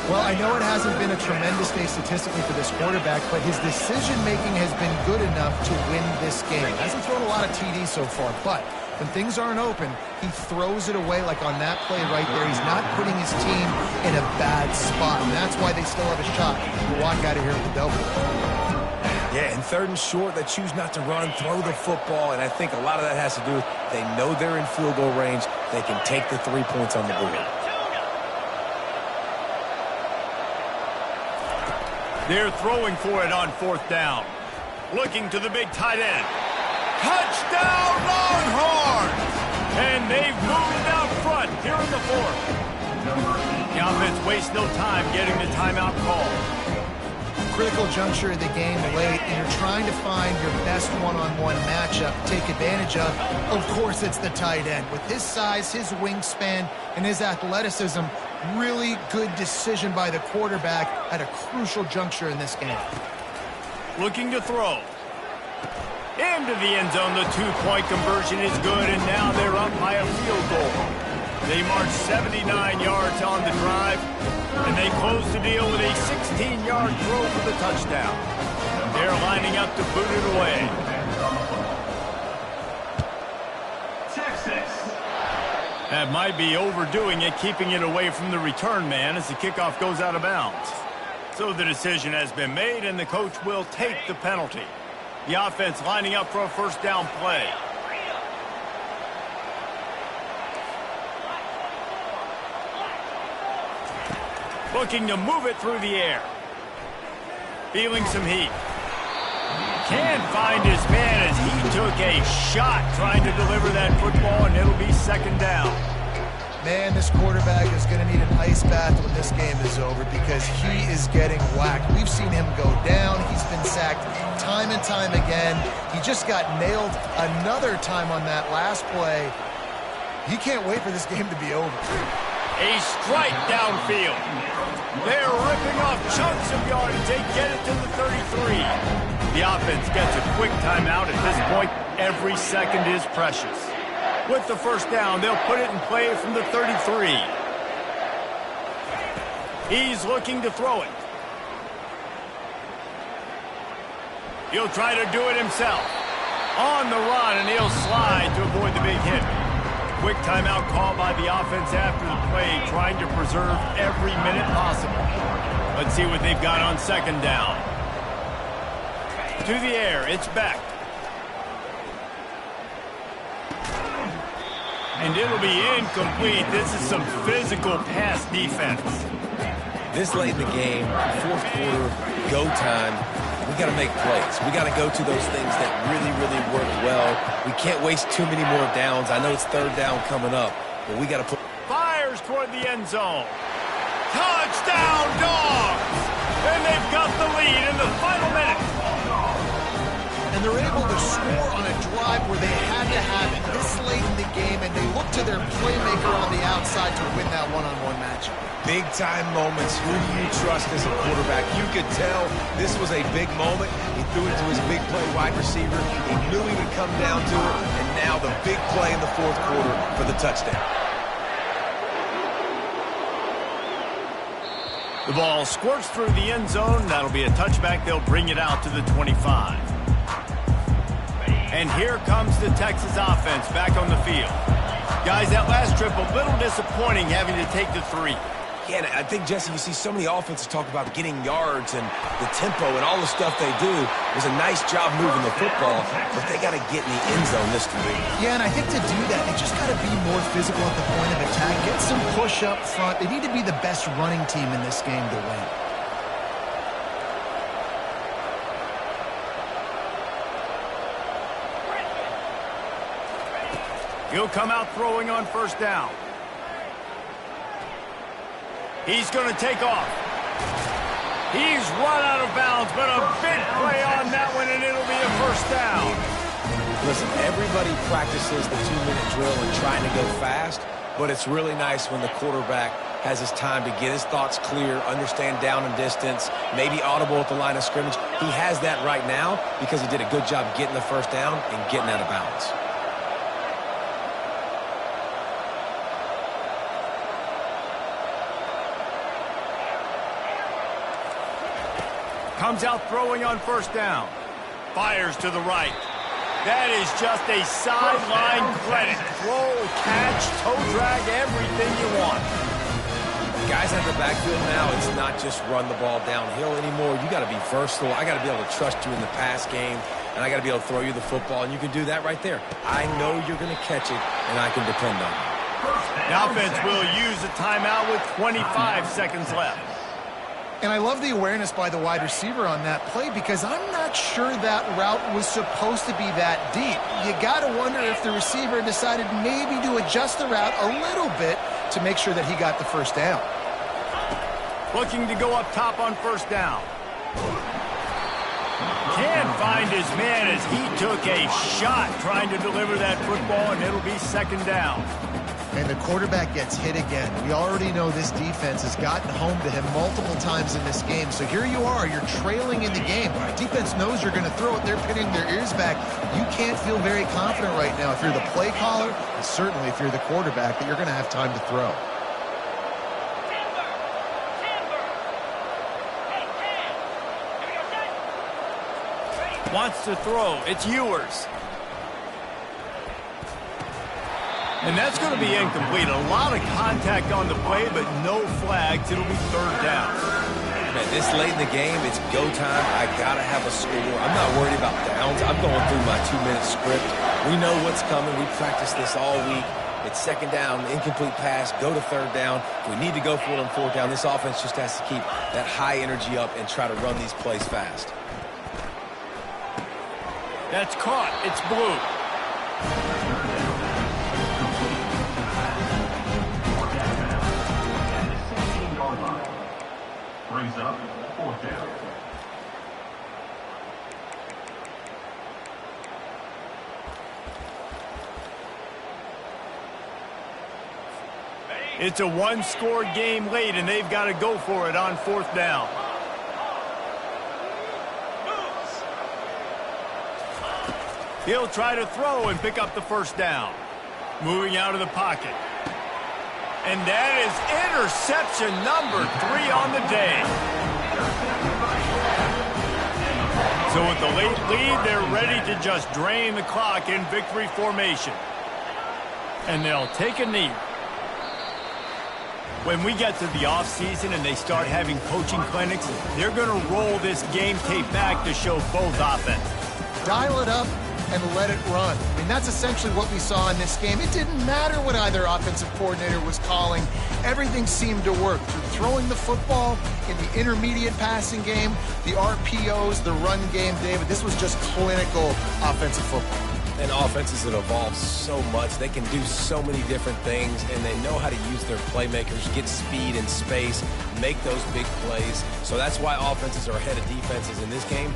Speaker 2: Well, I know it hasn't been a tremendous day statistically for this quarterback, but his decision-making has been good enough to win this game. Hasn't thrown a lot of TDs so far, but when things aren't open, he throws it away like on that play right there. He's not putting his team in a bad spot, and that's why they still have a shot to walk out of here with the W.
Speaker 3: Yeah, and 3rd and short, they choose not to run, throw the football, and I think a lot of that has to do with they know they're in field goal range. They can take the 3 points on the board.
Speaker 1: They're throwing for it on 4th down. Looking to the big tight end. Touchdown, Longhorns! And they've moved out front here in the 4th. The offense wastes no time getting the timeout call.
Speaker 2: Critical juncture of the game late, and you're trying to find your best one-on-one matchup to take advantage of. Of course, it's the tight end. With his size, his wingspan, and his athleticism, really good decision by the quarterback at a crucial juncture in this game.
Speaker 1: Looking to throw. Into the end zone, the 2-point conversion is good, and now they're up by a field goal. They march 79 yards on the drive, and they close the deal with a 16-yard throw for the touchdown. They're lining up to boot it away.
Speaker 4: Texas.
Speaker 1: That might be overdoing it, keeping it away from the return man as the kickoff goes out of bounds. So the decision has been made, and the coach will take the penalty. The offense lining up for a first down play. Looking to move it through the air. Feeling some heat. Can't find his man as he took a shot trying to deliver that football, and it'll be second down.
Speaker 2: Man, this quarterback is going to need an ice bath when this game is over because he is getting whacked. We've seen him go down. He's been sacked time and time again. He just got nailed another time on that last play. He can't wait for this game to be over.
Speaker 1: A strike downfield. They're ripping off chunks of yardage. They get it to the 33. The offense gets a quick timeout. At this point, every second is precious. With the first down, they'll put it in play from the 33. He's looking to throw it. He'll try to do it himself. On the run, and he'll slide to avoid the big hit. Quick timeout call by the offense after the play, trying to preserve every minute possible. Let's see what they've got on second down. To the air, it's back. And it'll be incomplete. This is some physical pass defense.
Speaker 3: This late in the game, fourth quarter, go time, we got to make plays. We got to go to those things that really, really work well. We can't waste too many more downs. I know it's third down coming up, but we got to put...
Speaker 1: Fires toward the end zone. Touchdown, Dogs! And they've got the lead in the final minute.
Speaker 2: And they're able to score on a drive where they had to have it this late in the game, and they look to their playmaker on the outside to win that one-on-one matchup.
Speaker 3: Big-time moments. Who do you trust as a quarterback? You could tell this was a big moment. He threw it to his big play wide receiver. He knew he would come down to it, and now the big play in the fourth quarter for the touchdown.
Speaker 1: The ball squirts through the end zone. That'll be a touchback. They'll bring it out to the 25. And here comes the Texas offense back on the field. Guys, that last trip, a little disappointing having to take the 3.
Speaker 3: Yeah, and I think, Jesse, you see so many offenses talk about getting yards and the tempo and all the stuff they do. It was a nice job moving the football, but they got to get in the end zone this week.
Speaker 2: Yeah, and I think to do that, they just got to be more physical at the point of attack, get some push up front. They need to be the best running team in this game to win.
Speaker 1: He'll come out throwing on first down. He's going to take off. He's run out of bounds, but a big play on that one, and it'll be a first down.
Speaker 3: Listen, everybody practices the 2-minute drill and trying to go fast, but it's really nice when the quarterback has his time to get his thoughts clear, understand down and distance, maybe audible at the line of scrimmage. He has that right now because he did a good job getting the first down and getting out of bounds.
Speaker 1: Comes out throwing on first down. Fires to the right. That is just a sideline credit. Throw, catch, toe drag, everything you want.
Speaker 3: Guys at the backfield now, it's not just run the ball downhill anymore. You got to be versatile. I got to be able to trust you in the pass game, and I got to be able to throw you the football, and you can do that right there. I know you're going to catch it, and I can depend on you.
Speaker 1: The offense will use a timeout with 25 seconds left.
Speaker 2: And I love the awareness by the wide receiver on that play because I'm not sure that route was supposed to be that deep. You got to wonder if the receiver decided maybe to adjust the route a little bit to make sure that he got the first down.
Speaker 1: Looking to go up top on first down. Can't find his man as he took a shot trying to deliver that football, and it'll be second down.
Speaker 2: And the quarterback gets hit again. We already know this defense has gotten home to him multiple times in this game. So here you are, you're trailing in the game. The defense knows you're going to throw it. They're pinning their ears back. You can't feel very confident right now if you're the play caller, and certainly if you're the quarterback, that you're going to have time to throw.
Speaker 1: Wants to throw. It's Ewers. And that's going to be incomplete. A lot of contact on the play, but no flags. It'll be third down.
Speaker 3: Man, this late in the game, it's go time. I got to have a score. I'm not worried about downs. I'm going through my 2-minute script. We know what's coming. We practiced this all week. It's second down, incomplete pass, go to third down. If we need to go for it on fourth down, this offense just has to keep that high energy up and try to run these plays fast.
Speaker 1: That's caught. It's blue.
Speaker 4: Brings up fourth down.
Speaker 1: It's a one-score game late, and they've got to go for it on fourth down. He'll try to throw and pick up the first down. Moving out of the pocket. And that is interception number 3 on the day. So with the late lead, they're ready to just drain the clock in victory formation. And they'll take a knee. When we get to the offseason and they start having coaching clinics, they're going to roll this game tape back to show both offenses.
Speaker 2: Dial it up and let it run. I mean, that's essentially what we saw in this game. It didn't matter what either offensive coordinator was calling. Everything seemed to work. Through throwing the football in the intermediate passing game, the RPOs, the run game, David, this was just clinical offensive football.
Speaker 3: And offenses that evolve so much, they can do so many different things, and they know how to use their playmakers, get speed and space, make those big plays. So that's why offenses are ahead of defenses in this game.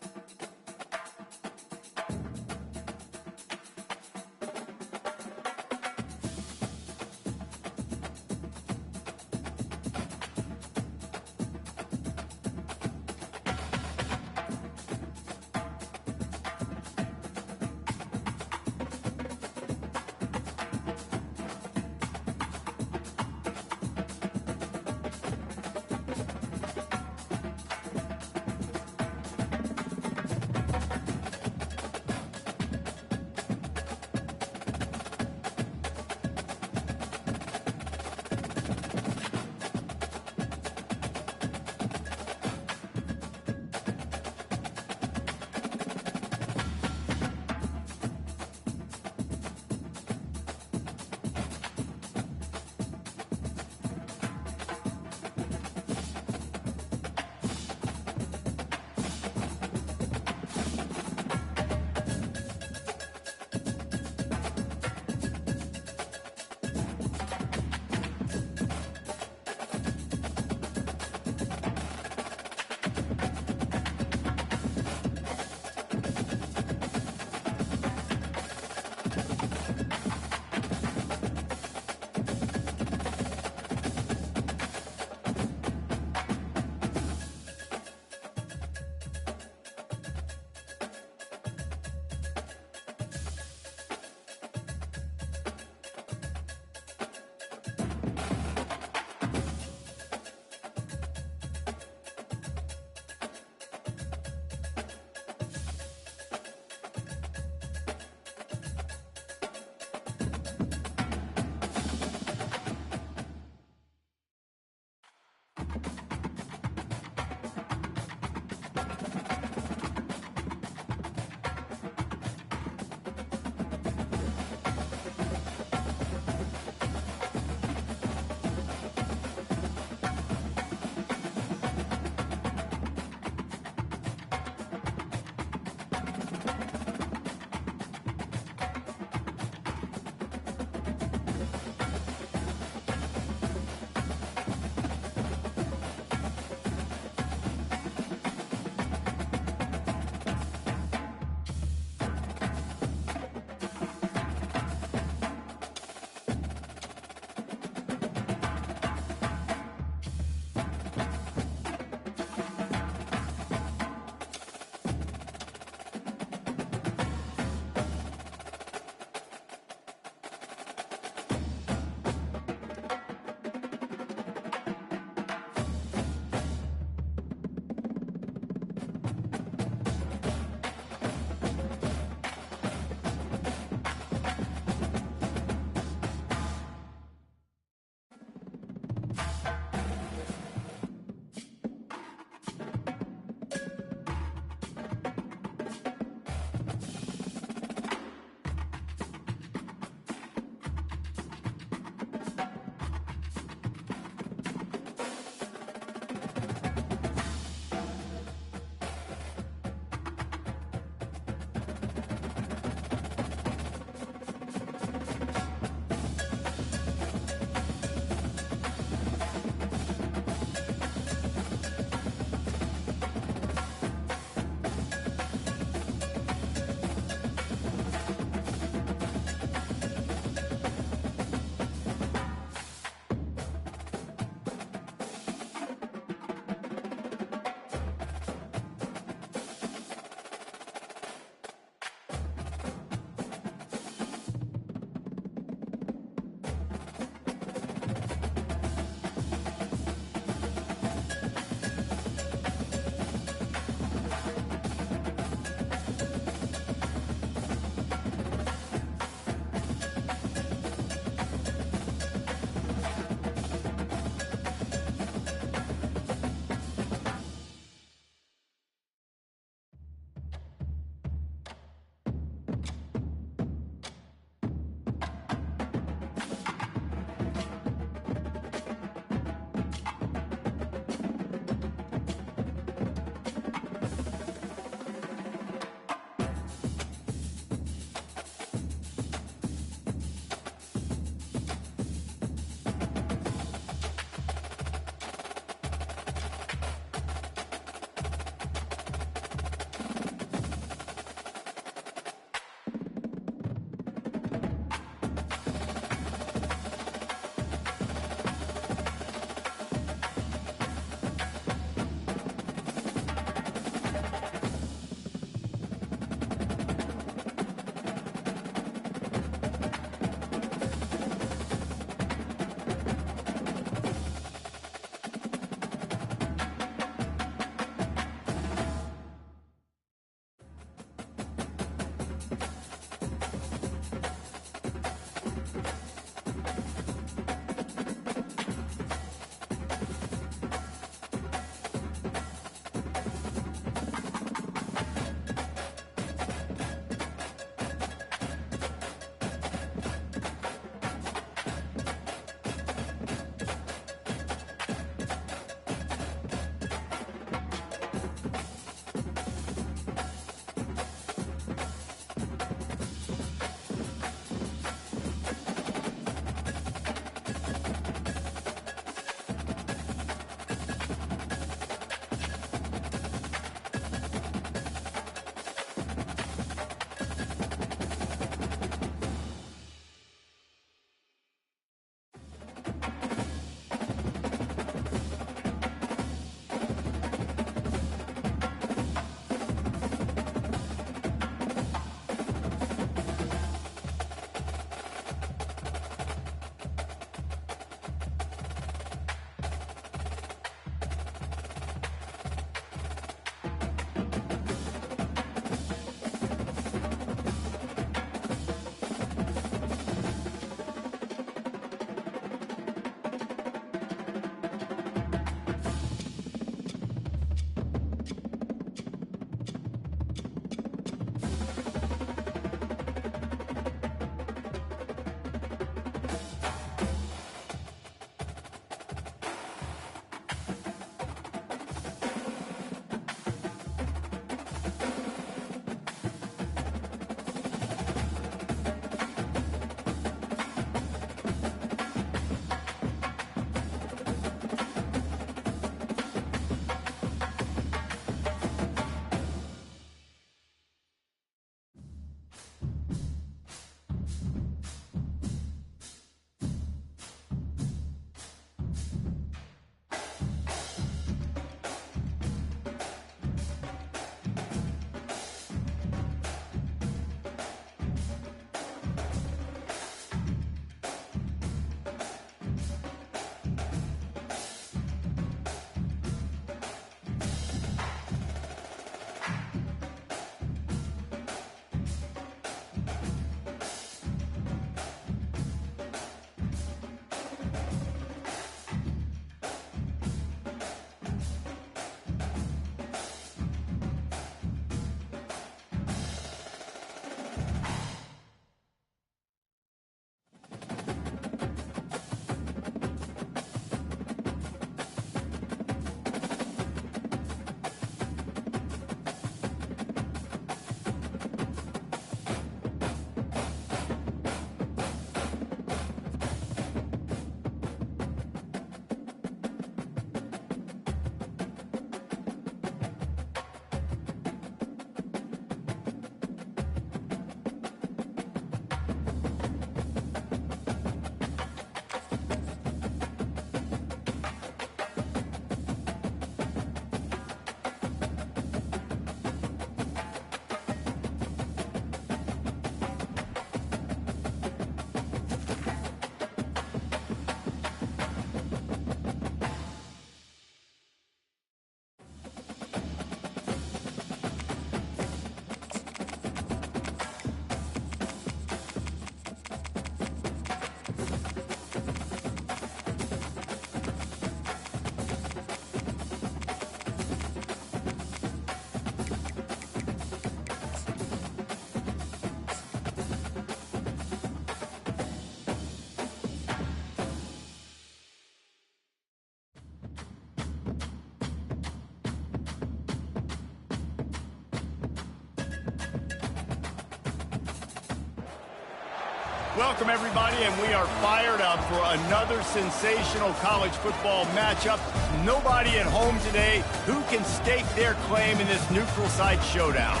Speaker 1: Welcome, everybody, and we are fired up for another sensational college football matchup. Nobody at home today who can stake their claim in this neutral site showdown.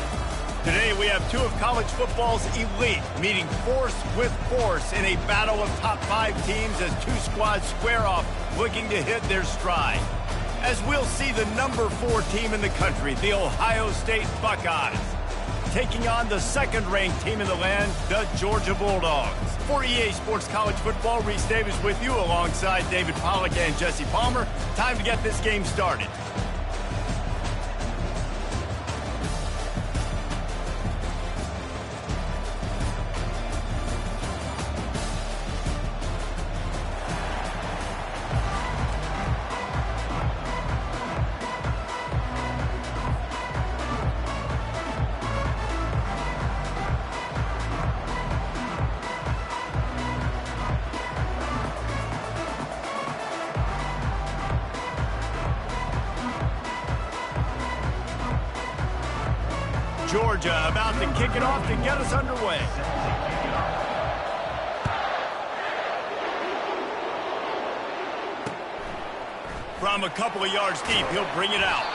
Speaker 1: Today, we have two of college football's elite meeting force with force in a battle of top 5 teams as two squads square off looking to hit their stride. As we'll see the number 4 team in the country, the Ohio State Buckeyes, taking on the second-ranked team in the land, the Georgia Bulldogs. For EA Sports College Football, Reese Davis with you alongside David Pollack and Jesse Palmer. Time to get this game started. Georgia about to kick it off to get us underway. From a couple of yards deep, he'll bring it out.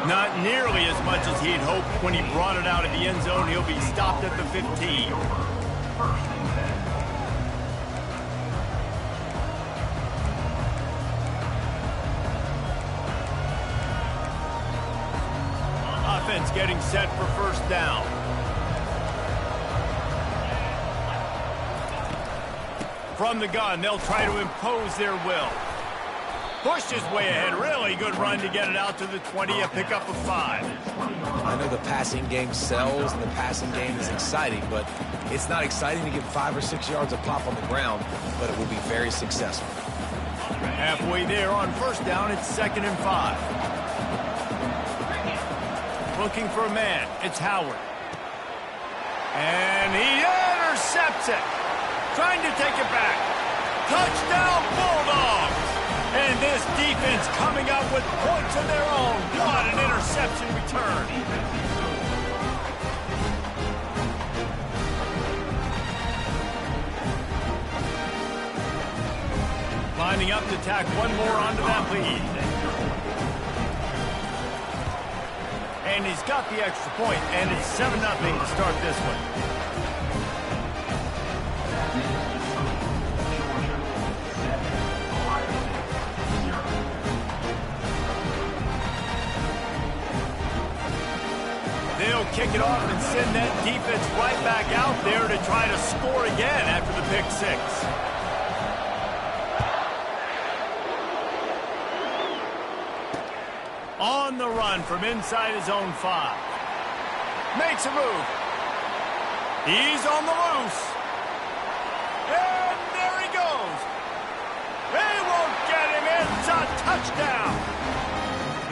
Speaker 1: Not nearly as much as he'd hoped when he brought it out of the end zone. He'll be stopped at the 15. Offense getting set for first down. From the gun, they'll try to impose their will. Pushed his way ahead. Really good run to get it out to the 20, a pickup of 5.
Speaker 3: I know the passing game sells and the passing game is exciting, but it's not exciting to get 5 or 6 yards of pop on the ground, but it will be very successful.
Speaker 1: Halfway there on first down, it's 2nd and 5. Looking for a man. It's Howard. And he intercepts it. Trying to take it back. Touchdown, Bulldogs! And this defense coming up with points of their own. What an interception return. Lining up to tack one more onto that lead. And he's got the extra point, and it's 7-0 to start this one. They'll kick it off and send that defense right back out there to try to score again after the pick 6. On the run from inside his own 5. Makes a move. He's on the loose. And there he goes. They won't get him. It's a touchdown.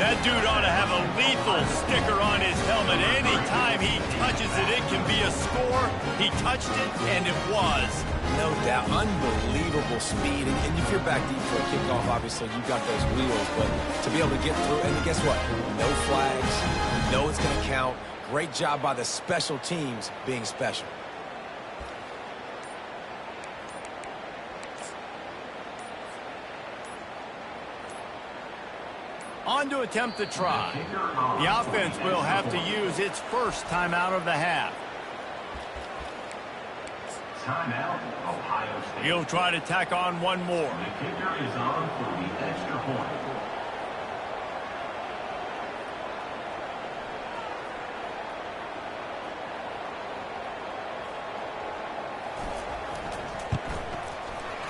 Speaker 1: That dude ought to have a lethal sticker on his helmet. Anytime he touches it, it can be a score. He touched it, and it was.
Speaker 3: No doubt. Unbelievable speed. And if you're back deep for a kickoff, obviously you've got those wheels. But to be able to get through, and guess what? No flags. You know it's going to count. Great job by the special teams being special.
Speaker 1: On to attempt the try. The offense will have to use its first timeout of the half.
Speaker 4: Timeout, Ohio State.
Speaker 1: He'll try to tack on one more.
Speaker 4: The kicker is on for the extra point.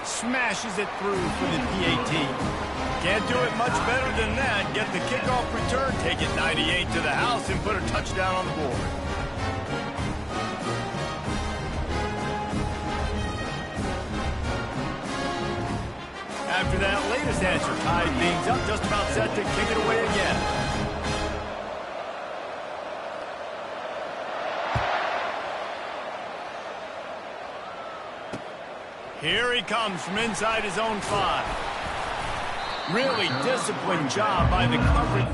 Speaker 1: Smashes it through for the PAT. Can't do it much better than that. Get the kickoff return, take it 98 to the house, and put a touchdown on the board. After that latest answer tied things up, just about set to kick it away again. Here he comes from inside his own 5. Really disciplined job by the coverage.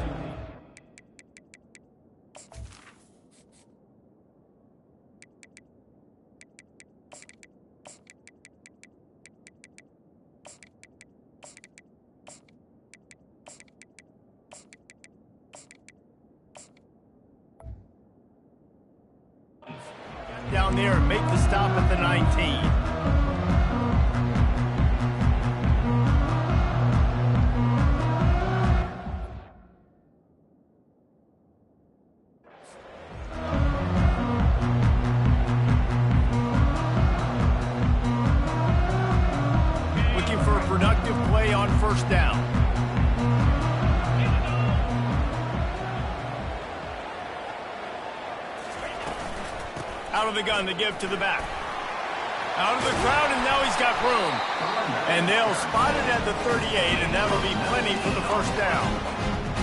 Speaker 1: down there and make the stop at the 19. Productive play on first down. Out of the gun to give to the back. Out of the crowd, and now he's got room. And they'll spot it at the 38, and that'll be plenty for the first down.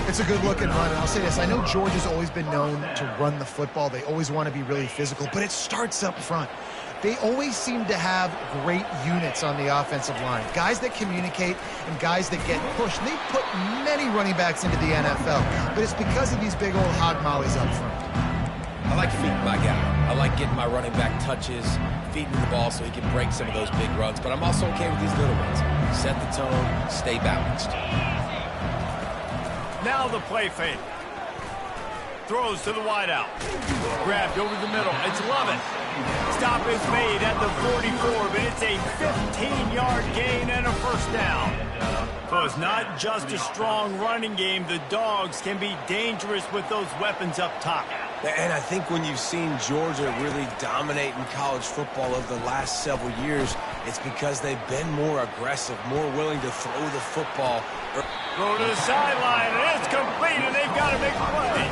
Speaker 2: It's a good-looking run, and I'll say this. I know Georgia's always been known to run the football. They always want to be really physical, but it starts up front. They always seem to have great units on the offensive line. Guys that communicate and guys that get pushed. And they've put many running backs into the NFL, but it's because of these big old hog mollies up front.
Speaker 3: I like feeding my guy. I like getting my running back touches, feeding the ball so he can break some of those big runs, but I'm also okay with these little ones. Set the tone, stay balanced.
Speaker 1: Now the play fake. Throws to the wideout. Grabbed over the middle. It's Lovett. Stop is made at the 44, but it's a 15-yard gain and a first down. So it's not just a strong running game. The Dogs can be dangerous with those weapons up top.
Speaker 3: And I think when you've seen Georgia really dominate in college football over the last several years, it's because they've been more aggressive, more willing to throw the football.
Speaker 1: Go to the sideline, and it's complete, and they've got to make a play.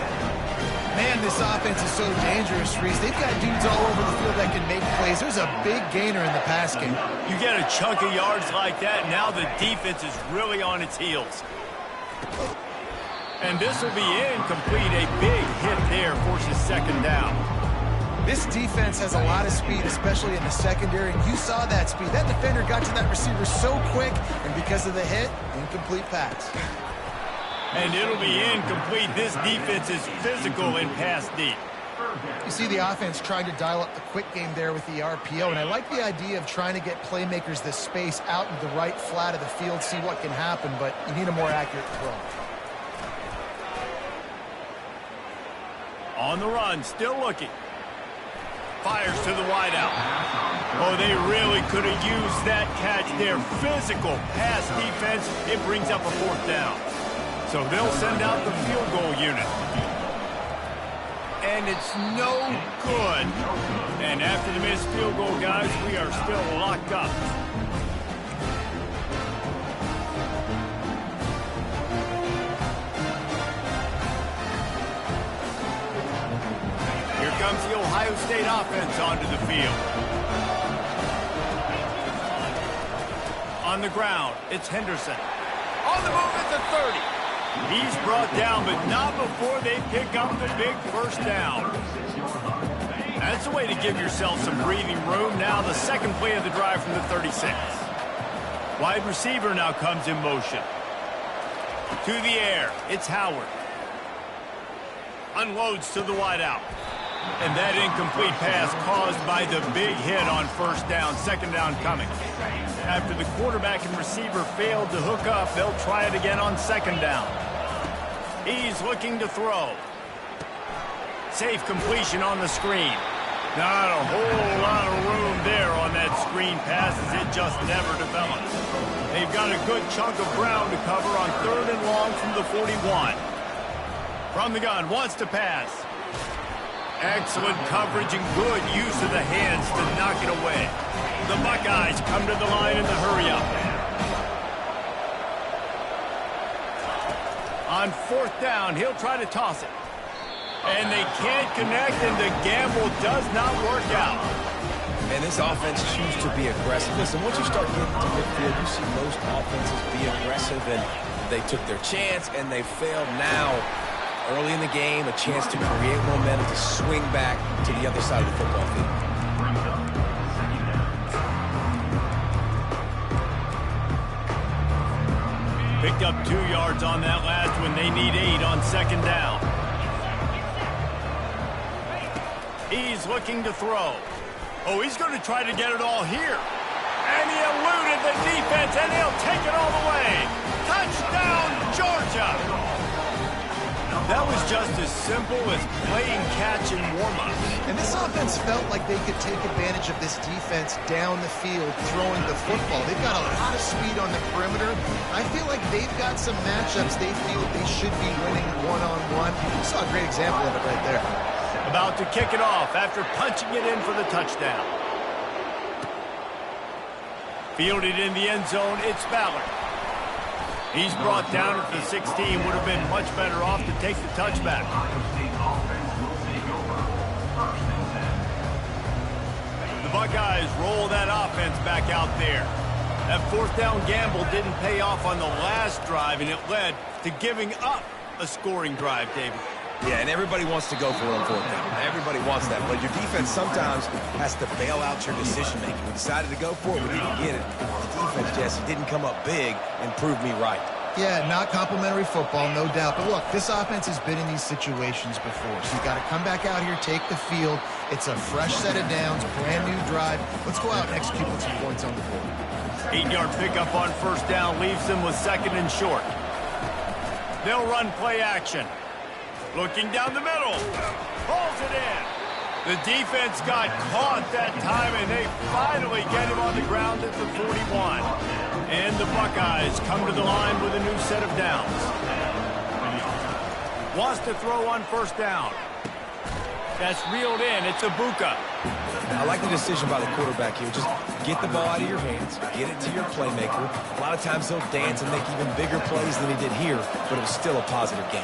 Speaker 2: Man, this offense is so dangerous, Reese. They've got dudes all over the field that can make plays. There's a big gainer in the pass game.
Speaker 1: You get a chunk of yards like that, now the defense is really on its heels. And this will be incomplete. A big hit there forces second down.
Speaker 2: This defense has a lot of speed, especially in the secondary. You saw that speed. That defender got to that receiver so quick, and because of the hit, incomplete pass.
Speaker 1: And it'll be incomplete. This defense is physical in pass deep.
Speaker 2: You see the offense trying to dial up the quick game there with the RPO, and I like the idea of trying to get playmakers this space out in the right flat of the field, see what can happen, but you need a more accurate throw.
Speaker 1: On the run, still looking. Fires to the wideout. Oh, they really could have used that catch there. Physical pass defense. It brings up a fourth down. So they'll send out the field goal unit. And it's no good. And after the missed field goal, guys, we are still locked up. Here comes the Ohio State offense onto the field. On the ground, it's Henderson. On the move at the 30. He's brought down, but not before they pick up the big first down. That's a way to give yourself some breathing room. Now the second play of the drive from the 36. Wide receiver now comes in motion. To the air, it's Howard. Unloads to the wideout. And that incomplete pass caused by the big hit on first down. Second down coming. After the quarterback and receiver failed to hook up, they'll try it again on second down. He's looking to throw. Safe completion on the screen. Not a whole lot of room there on that screen pass as it just never develops. They've got a good chunk of ground to cover on third and long from the 41. From the gun, wants to pass. Excellent coverage and good use of the hands to knock it away. The Buckeyes come to the line in the hurry-up. On fourth down, he'll try to toss it. And they can't connect, and the gamble does not work out.
Speaker 3: And this offense chooses to be aggressive. Listen, once you start getting to midfield, you see most offenses be aggressive, and they took their chance, and they failed now. Early in the game, a chance to create momentum to swing back to the other side of the football field.
Speaker 1: Picked up 2 yards on that last one. They need 8 on second down. He's looking to throw. Oh, he's going to try to get it all here. And he eluded the defense, and he'll take it all the way. Touchdown, Georgia! That was just as simple as playing catch and warm-ups.
Speaker 2: And this offense felt like they could take advantage of this defense down the field, throwing the football. They've got a lot of speed on the perimeter. I feel like they've got some matchups they feel they should be winning one-on-one. You saw a great example of it right there.
Speaker 1: About to kick it off after punching it in for the touchdown. Fielded in the end zone, it's Ballard. He's brought down at the 16. Would have been much better off to take the touchback. The Buckeyes roll that offense back out there. That fourth down gamble didn't pay off on the last drive, and it led to giving up a scoring drive, David.
Speaker 3: Yeah, and everybody wants to go for it on fourth down. Everybody wants that, but your defense sometimes has to bail out your decision-making. We decided to go for it. We didn't get it. The defense, Jesse, didn't come up big and prove me right.
Speaker 2: Yeah, not complimentary football, no doubt. But look, this offense has been in these situations before. So you got to come back out here, take the field. It's a fresh set of downs, brand new drive. Let's go out and execute with some points on the board.
Speaker 1: 8-yard pickup on first down leaves them with second and short. They'll run play action. Looking down the middle. Pulls it in. The defense got caught that time, and they finally get him on the ground at the 41. And the Buckeyes come to the line with a new set of downs. Wants to throw on first down. That's reeled in. It's Ibuka.
Speaker 3: I like the decision by the quarterback here. Just get the ball out of your hands, get it to your playmaker. A lot of times he'll dance and make even bigger plays than he did here, but it was still a positive game.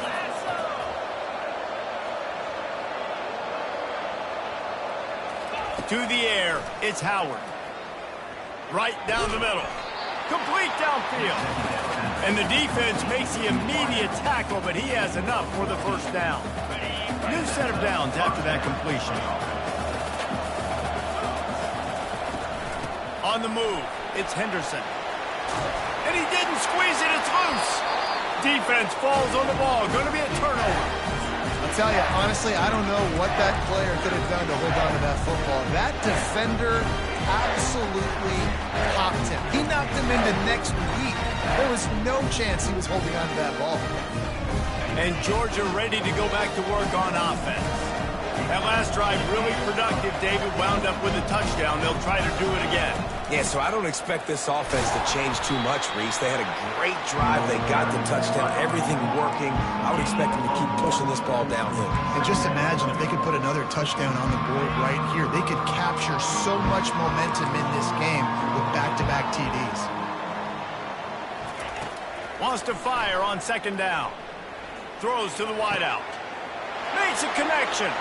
Speaker 1: To the air, it's Howard. Right down the middle. Complete downfield. And the defense makes the immediate tackle, but he has enough for the first down. New set of downs after that completion. On the move, it's Henderson. And he didn't squeeze it, it's loose. Defense falls on the ball, going to be a turnover.
Speaker 2: I'll tell you, honestly, I don't know what that player could have done to hold on to that football. That defender absolutely popped him. He knocked him into next week. There was no chance he was holding on to that ball.
Speaker 1: And Georgia ready to go back to work on offense. That last drive really productive. David wound up with a touchdown. They'll try to do it again.
Speaker 3: Yeah, so I don't expect this offense to change too much, Reese. They had a great drive. They got the touchdown, everything working. I would expect them to keep pushing this ball downhill.
Speaker 2: And just imagine if they could put another touchdown on the board right here. They could capture so much momentum in this game with back-to-back TDs.
Speaker 1: Wants to fire on second down. Throws to the wideout. Makes a connection.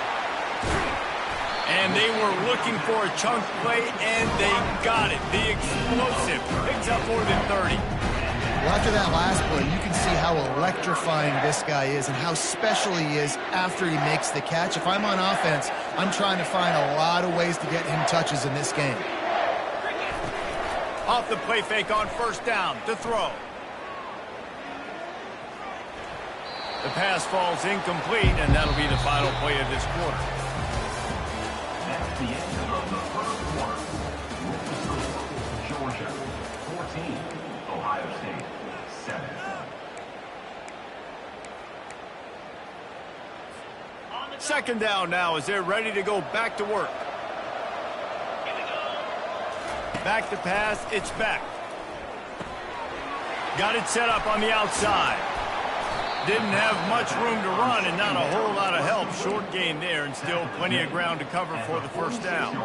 Speaker 1: And they were looking for a chunk play, and they got it. The explosive picks up more than 30.
Speaker 2: Well, after that last play, you can see how electrifying this guy is and how special he is after he makes the catch. If I'm on offense, I'm trying to find a lot of ways to get him touches in this game.
Speaker 1: Off the play fake on first down to throw. The pass falls incomplete, and that'll be the final play of this quarter.
Speaker 4: That's the end of the first quarter. Georgia 14, Ohio State 7.
Speaker 1: Second down now as they're ready to go back to work. Back to pass, it's back. Got it set up on the outside. Didn't have much room to run and not a whole lot of help. Short gain there and still plenty of ground to cover for the first down.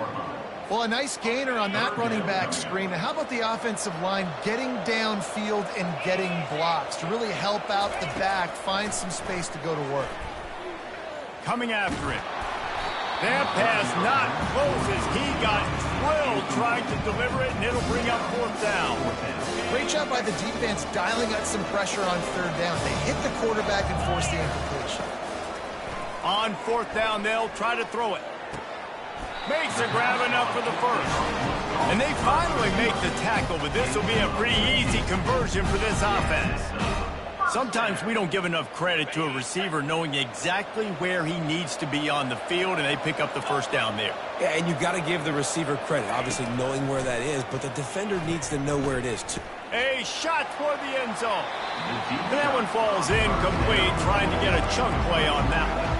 Speaker 2: Well, a nice gainer on that running back screen. Now, how about the offensive line getting downfield and getting blocks to really help out the back, find some space to go to work?
Speaker 1: Coming after it. That pass not close as he got drilled trying to deliver it, and it'll bring up fourth down.
Speaker 2: Great job by the defense dialing up some pressure on third down. They hit the quarterback and forced the incompletion.
Speaker 1: On fourth down, they'll try to throw it. Makes a grab enough for the first. And they finally make the tackle, but this will be a pretty easy conversion for this offense. Sometimes we don't give enough credit to a receiver knowing exactly where he needs to be on the field, and they pick up the first down there.
Speaker 3: Yeah, and you've got to give the receiver credit, obviously knowing where that is, but the defender needs to know where it is, too.
Speaker 1: A shot toward the end zone. That one falls incomplete, trying to get a chunk play on that one.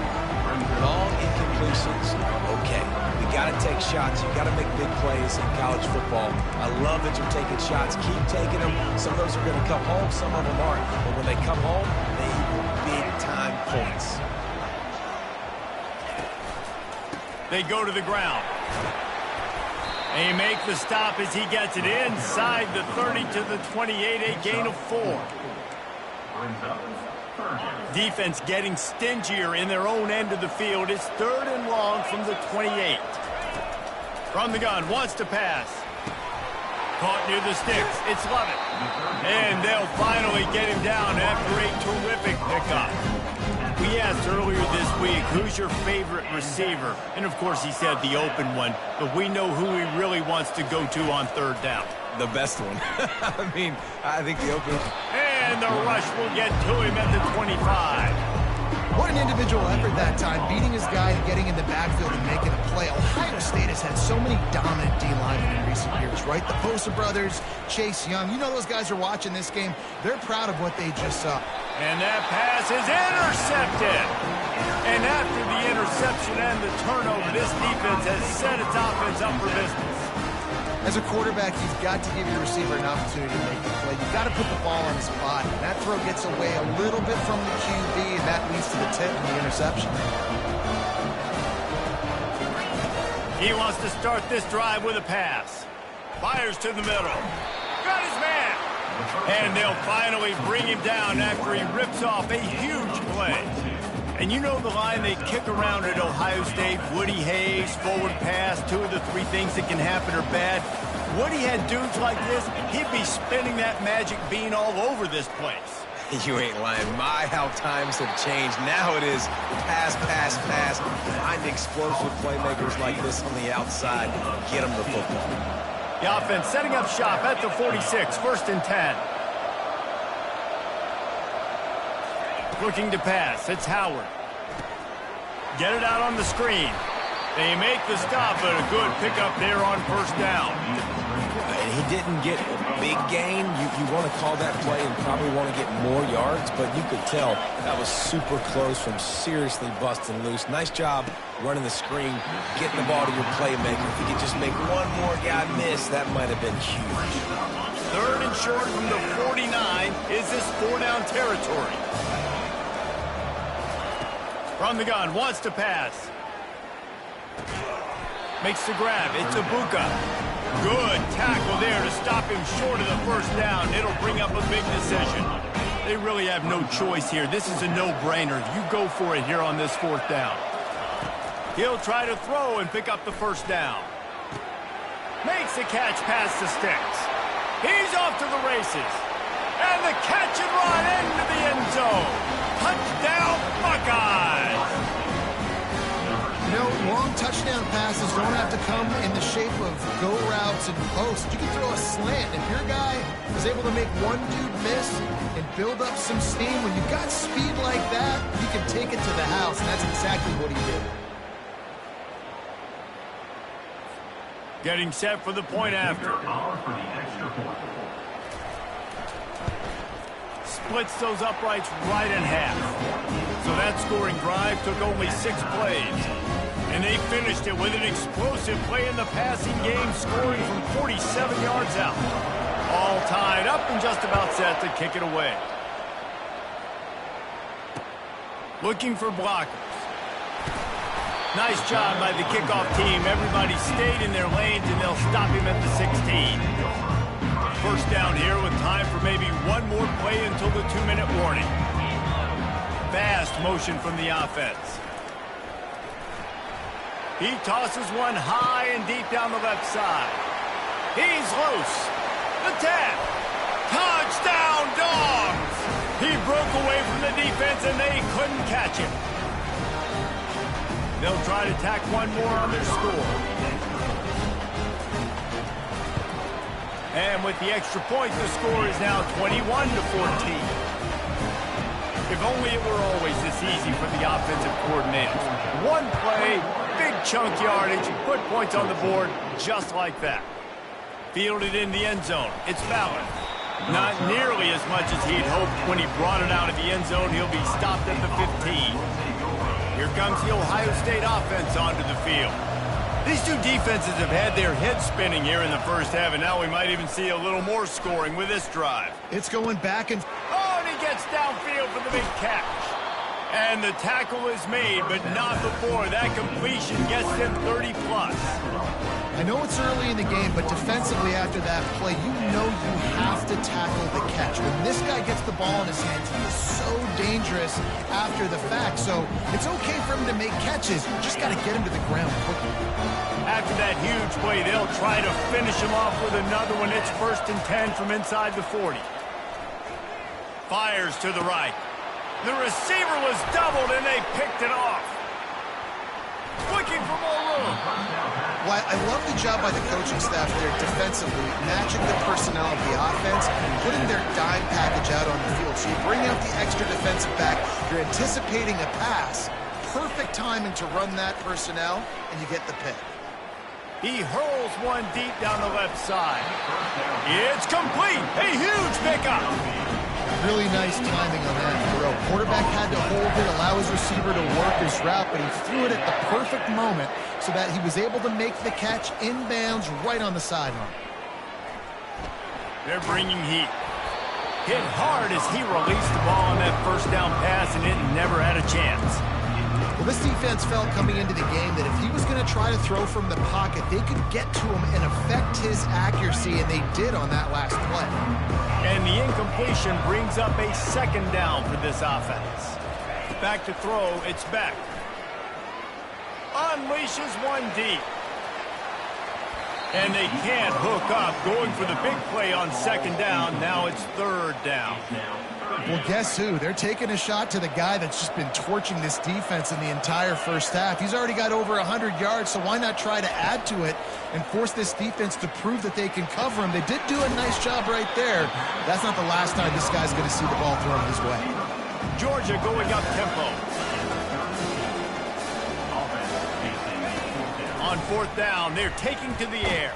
Speaker 3: Long incompletions are okay. You got to take shots. You got to make big plays in college football. I love that you're taking shots. Keep taking them. Some of those are going to come home. Some of them aren't. But when they come home, they equal big-time points.
Speaker 1: They go to the ground. They make the stop as he gets it inside the 30 to the 28, a gain of 4. Defense getting stingier in their own end of the field. It's 3rd and long from the 28. From the gun, wants to pass. Caught near the sticks. It's Lovett. And they'll finally get him down after a terrific pickup. We asked earlier this week, who's your favorite receiver? And, of course, he said the open one. But we know who he really wants to go to on 3rd down.
Speaker 3: The best one. I think the open...
Speaker 1: And the rush will get to him at the 25.
Speaker 2: What an individual effort that time, beating his guy and getting in the backfield and making a play. Ohio State has had so many dominant D-linemen in recent years, right? The Bosa brothers, Chase Young. You know those guys are watching this game. They're proud of what they just saw.
Speaker 1: And that pass is intercepted. And after the interception and the turnover, this defense has set its offense up for business.
Speaker 2: As a quarterback, you've got to give your receiver an opportunity to make the play. You've got to put the ball on his spot. And that throw gets away a little bit from the QB, and that leads to the tip and the interception.
Speaker 1: He wants to start this drive with a pass. Fires to the middle. Got his man. And they'll finally bring him down after he rips off a huge play. And you know the line they kick around at Ohio State, Woody Hayes, forward pass, 2 of the 3 things that can happen are bad. Woody had dudes like this, he'd be spinning that magic bean all over this place.
Speaker 3: You ain't lying. My, how times have changed. Now it is pass, pass, pass. Find explosive playmakers like this on the outside. Get them the football.
Speaker 1: The offense setting up shop at the 46, 1st and 10. Looking to pass. It's Howard. Get it out on the screen. They make the stop, but a good pickup there on 1st down.
Speaker 3: And he didn't get a big gain. You want to call that play and probably want to get more yards, but you could tell that was super close from seriously busting loose. Nice job running the screen, getting the ball to your playmaker. If you could just make one more guy miss, that might have been huge.
Speaker 1: 3rd and short from the 49. Is this 4-down territory? From the gun, wants to pass. Makes the grab. It's Ibuka. Good tackle there to stop him short of the 1st down. It'll bring up a big decision. They really have no choice here. This is a no-brainer. You go for it here on this 4th down. He'll try to throw and pick up the 1st down. Makes the catch past the sticks. He's off to the races. And the catch and run into the end zone. Touchdown, Buckeyes!
Speaker 2: You know, long touchdown passes don't have to come in the shape of go routes and posts. You can throw a slant. If your guy is able to make one dude miss and build up some steam, when you've got speed like that, you can take it to the house, and that's exactly what he did.
Speaker 1: Getting set for the point after. Splits those uprights right in half. So that scoring drive took only 6 plays. And they finished it with an explosive play in the passing game, scoring from 47 yards out. All tied up and just about set to kick it away. Looking for blockers. Nice job by the kickoff team. Everybody stayed in their lanes, and they'll stop him at the 16. 1st down here with time for maybe one more play until the 2-minute warning. Fast motion from the offense. He tosses one high and deep down the left side. He's loose. The 10. Touchdown, Dogs! He broke away from the defense, and they couldn't catch him. They'll try to tack one more on their score. And with the extra point, the score is now 21-14. If only it were always this easy for the offensive coordinators. One play, big chunk yardage, put points on the board just like that. Fielded in the end zone. It's Ballard. Not nearly as much as he'd hoped when he brought it out of the end zone. He'll be stopped at the 15. Here comes the Ohio State offense onto the field. These two defenses have had their heads spinning here in the first half, and now we might even see a little more scoring with this drive.
Speaker 2: It's going back and...
Speaker 1: Oh, and he gets downfield for the big catch. And the tackle is made, but not before. That completion gets them 30-plus.
Speaker 2: I know it's early in the game, but defensively after that play, you know you have to tackle the catch. When this guy gets the ball in his hands, he is so dangerous after the fact. So it's okay for him to make catches. You just got to get him to the ground quickly.
Speaker 1: After that huge play, they'll try to finish him off with another one. It's 1st and 10 from inside the 40. Fires to the right. The receiver was doubled, and they picked it off. Looking for more room.
Speaker 2: Well, I love the job by the coaching staff there defensively, matching the personnel of the offense, putting their dime package out on the field. So you bring out the extra defensive back, you're anticipating a pass, perfect timing to run that personnel, and you get the pick.
Speaker 1: He hurls one deep down the left side. It's complete. A huge pickup.
Speaker 2: Really nice timing on that throw. Quarterback had to hold it, allow his receiver to work his route, but he threw it at the perfect moment so that he was able to make the catch inbounds right on the sideline.
Speaker 1: They're bringing heat. Hit hard as he released the ball on that first down pass, and it never had a chance.
Speaker 2: Well, this defense felt coming into the game that if he was going to try to throw from the pocket, they could get to him and affect his accuracy, and they did on that last play.
Speaker 1: And the incompletion brings up a 2nd down for this offense. Back to throw, it's Beck. Unleashes one deep. And they can't hook up, going for the big play on 2nd down. Now it's 3rd down.
Speaker 2: Well, guess who? They're taking a shot to the guy that's just been torching this defense in the entire first half. He's already got over 100 yards, so why not try to add to it and force this defense to prove that they can cover him? They did do a nice job right there. That's not the last time this guy's going to see the ball thrown his way.
Speaker 1: Georgia going up tempo. On 4th down, they're taking to the air.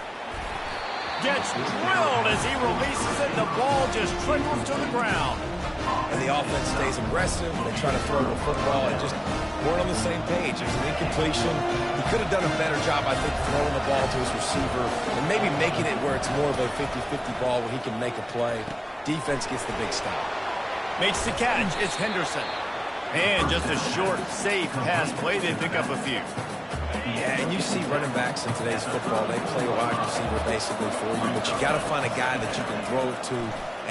Speaker 1: Gets drilled as he releases it. The ball just trickles to the ground.
Speaker 3: And the offense stays aggressive. They try to throw the football and just weren't on the same page. It was an incompletion. He could have done a better job, I think, throwing the ball to his receiver and maybe making it where it's more of a 50-50 ball where he can make a play. Defense gets the big stop.
Speaker 1: Makes the catch. It's Henderson. And just a short, safe pass play. They pick up a few.
Speaker 3: Yeah, and you see running backs in today's football, they play a wide receiver basically for you, but you got to find a guy that you can throw it to,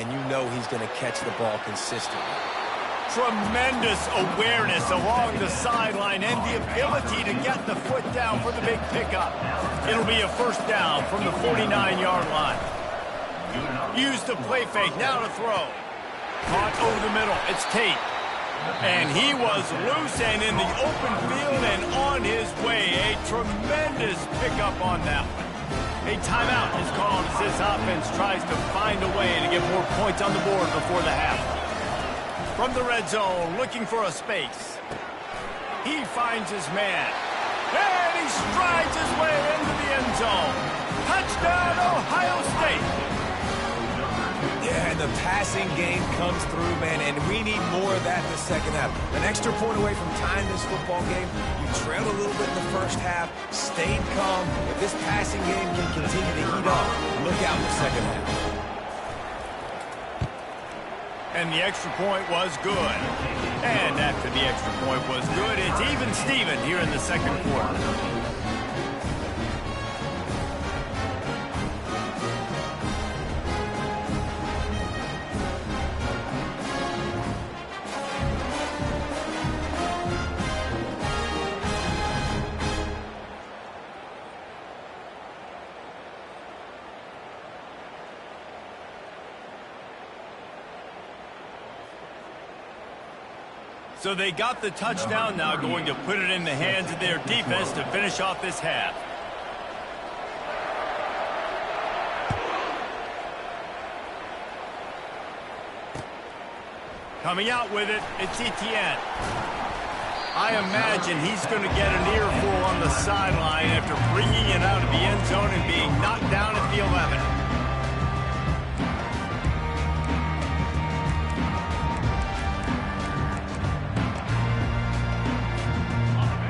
Speaker 3: and you know he's going to catch the ball consistently.
Speaker 1: Tremendous awareness along the sideline and the ability to get the foot down for the big pickup. It'll be a 1st down from the 49-yard line. Use the play fake, now to throw. Caught over the middle, it's Tate. And he was loose and in the open field and on his way. A tremendous pickup on that one. A timeout is called as this offense tries to find a way to get more points on the board before the half. From the red zone, looking for a space. He finds his man. And he strides his way into the end zone. Touchdown, Ohio State.
Speaker 3: Yeah, and the passing game comes through, man, and we need more of that in the second half. An extra point away from tying this football game. You trailed a little bit in the first half, stayed calm. If this passing game can continue to heat up, look out in the second half.
Speaker 1: And the extra point was good. And after the extra point was good, it's even Steven here in the 2nd quarter. So they got the touchdown, now going to put it in the hands of their defense to finish off this half. Coming out with it, it's Etienne. I imagine he's going to get an earful on the sideline after bringing it out of the end zone and being knocked down at the 11.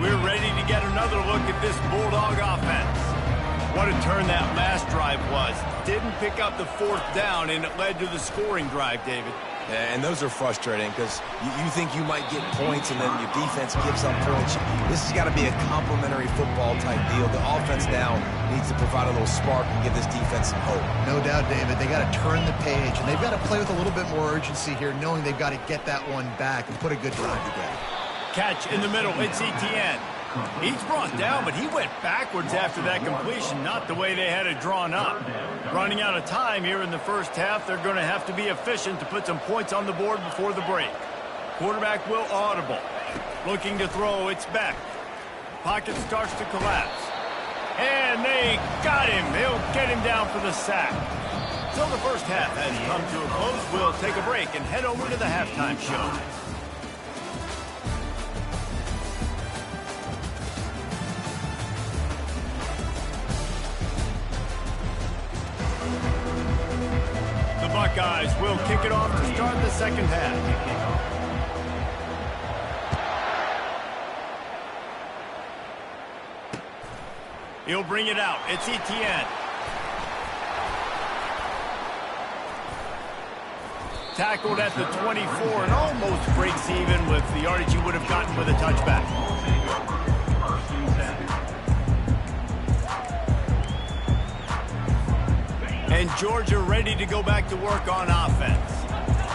Speaker 1: We're ready to get another look at this Bulldog offense. What a turn that last drive was. Didn't pick up the 4th down, and it led to the scoring drive, David.
Speaker 3: Yeah, and those are frustrating because you think you might get points and then your defense gives up points. This has got to be a complementary football type deal. The offense now needs to provide a little spark and give this defense some hope.
Speaker 2: No doubt, David. They got to turn the page, and they've got to play with a little bit more urgency here, knowing they've got to get that one back and put a good drive together.
Speaker 1: Catch in the middle, it's Etienne. He's brought down, but he went backwards after that completion, not the way they had it drawn up. Running out of time here in the first half, they're going to have to be efficient to put some points on the board before the break. Quarterback will audible. Looking to throw, it's Beck. Pocket starts to collapse. And they got him. They'll get him down for the sack. So the first half has come to a close. We'll take a break and head over to the halftime show. Buckeyes will kick it off to start the second half. He'll bring it out. It's Etienne. Tackled at the 24 and almost breaks even with the yardage he would have gotten with a touchback. And Georgia ready to go back to work on offense.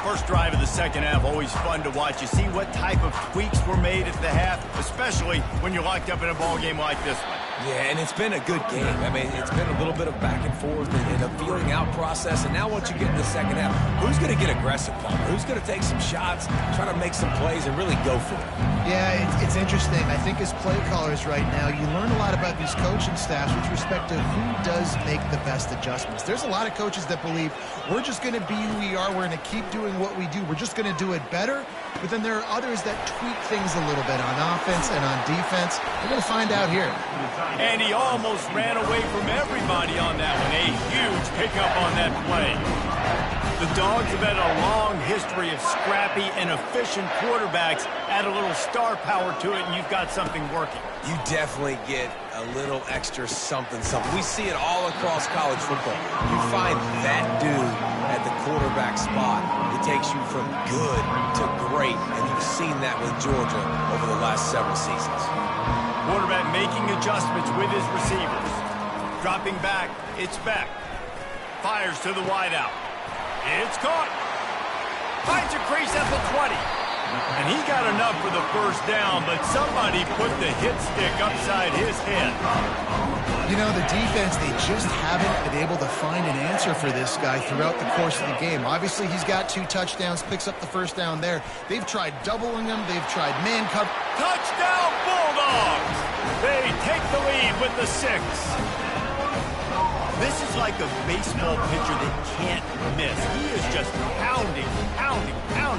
Speaker 1: First drive of the second half, always fun to watch. You see what type of tweaks were made at the half, especially when you're locked up in a ball game like this one.
Speaker 3: Yeah, and it's been a good game. I mean, it's been a little bit of back and forth and a feeling out process. And now once you get in the second half, who's going to get aggressive, Palmer? Who's going to take some shots, try to make some plays, and really go for it?
Speaker 2: Yeah, it's interesting. I think as play callers right now, you learn a lot about these coaching staffs with respect to who does make the best adjustments. There's a lot of coaches that believe we're just going to be who we are. We're going to keep doing what we do. We're just going to do it better. But then there are others that tweak things a little bit on offense and on defense. We're going to find out here.
Speaker 1: And he almost ran away from everybody on that one. A huge pickup on that play. The Dogs have had a long history of scrappy and efficient quarterbacks. Add a little star power to it, and you've got something working.
Speaker 3: You definitely get a little extra something. We see it all across college football. You find that dude at the quarterback spot. It takes you from good to great, and you've seen that with Georgia over the last several seasons.
Speaker 1: Quarterback making adjustments with his receivers. Dropping back, it's Beck. Fires to the wideout. It's caught. Finds a crease at the 20. And he got enough for the first down, but somebody put the hit stick upside his head.
Speaker 2: You know, the defense, they just haven't been able to find an answer for this guy throughout the course of the game. Obviously, he's got 2 touchdowns, picks up the first down there. They've tried doubling him. They've tried man cover.
Speaker 1: Touchdown, Bulldogs! They take the lead with the 6. This is like a baseball pitcher that can't miss. He is just pounding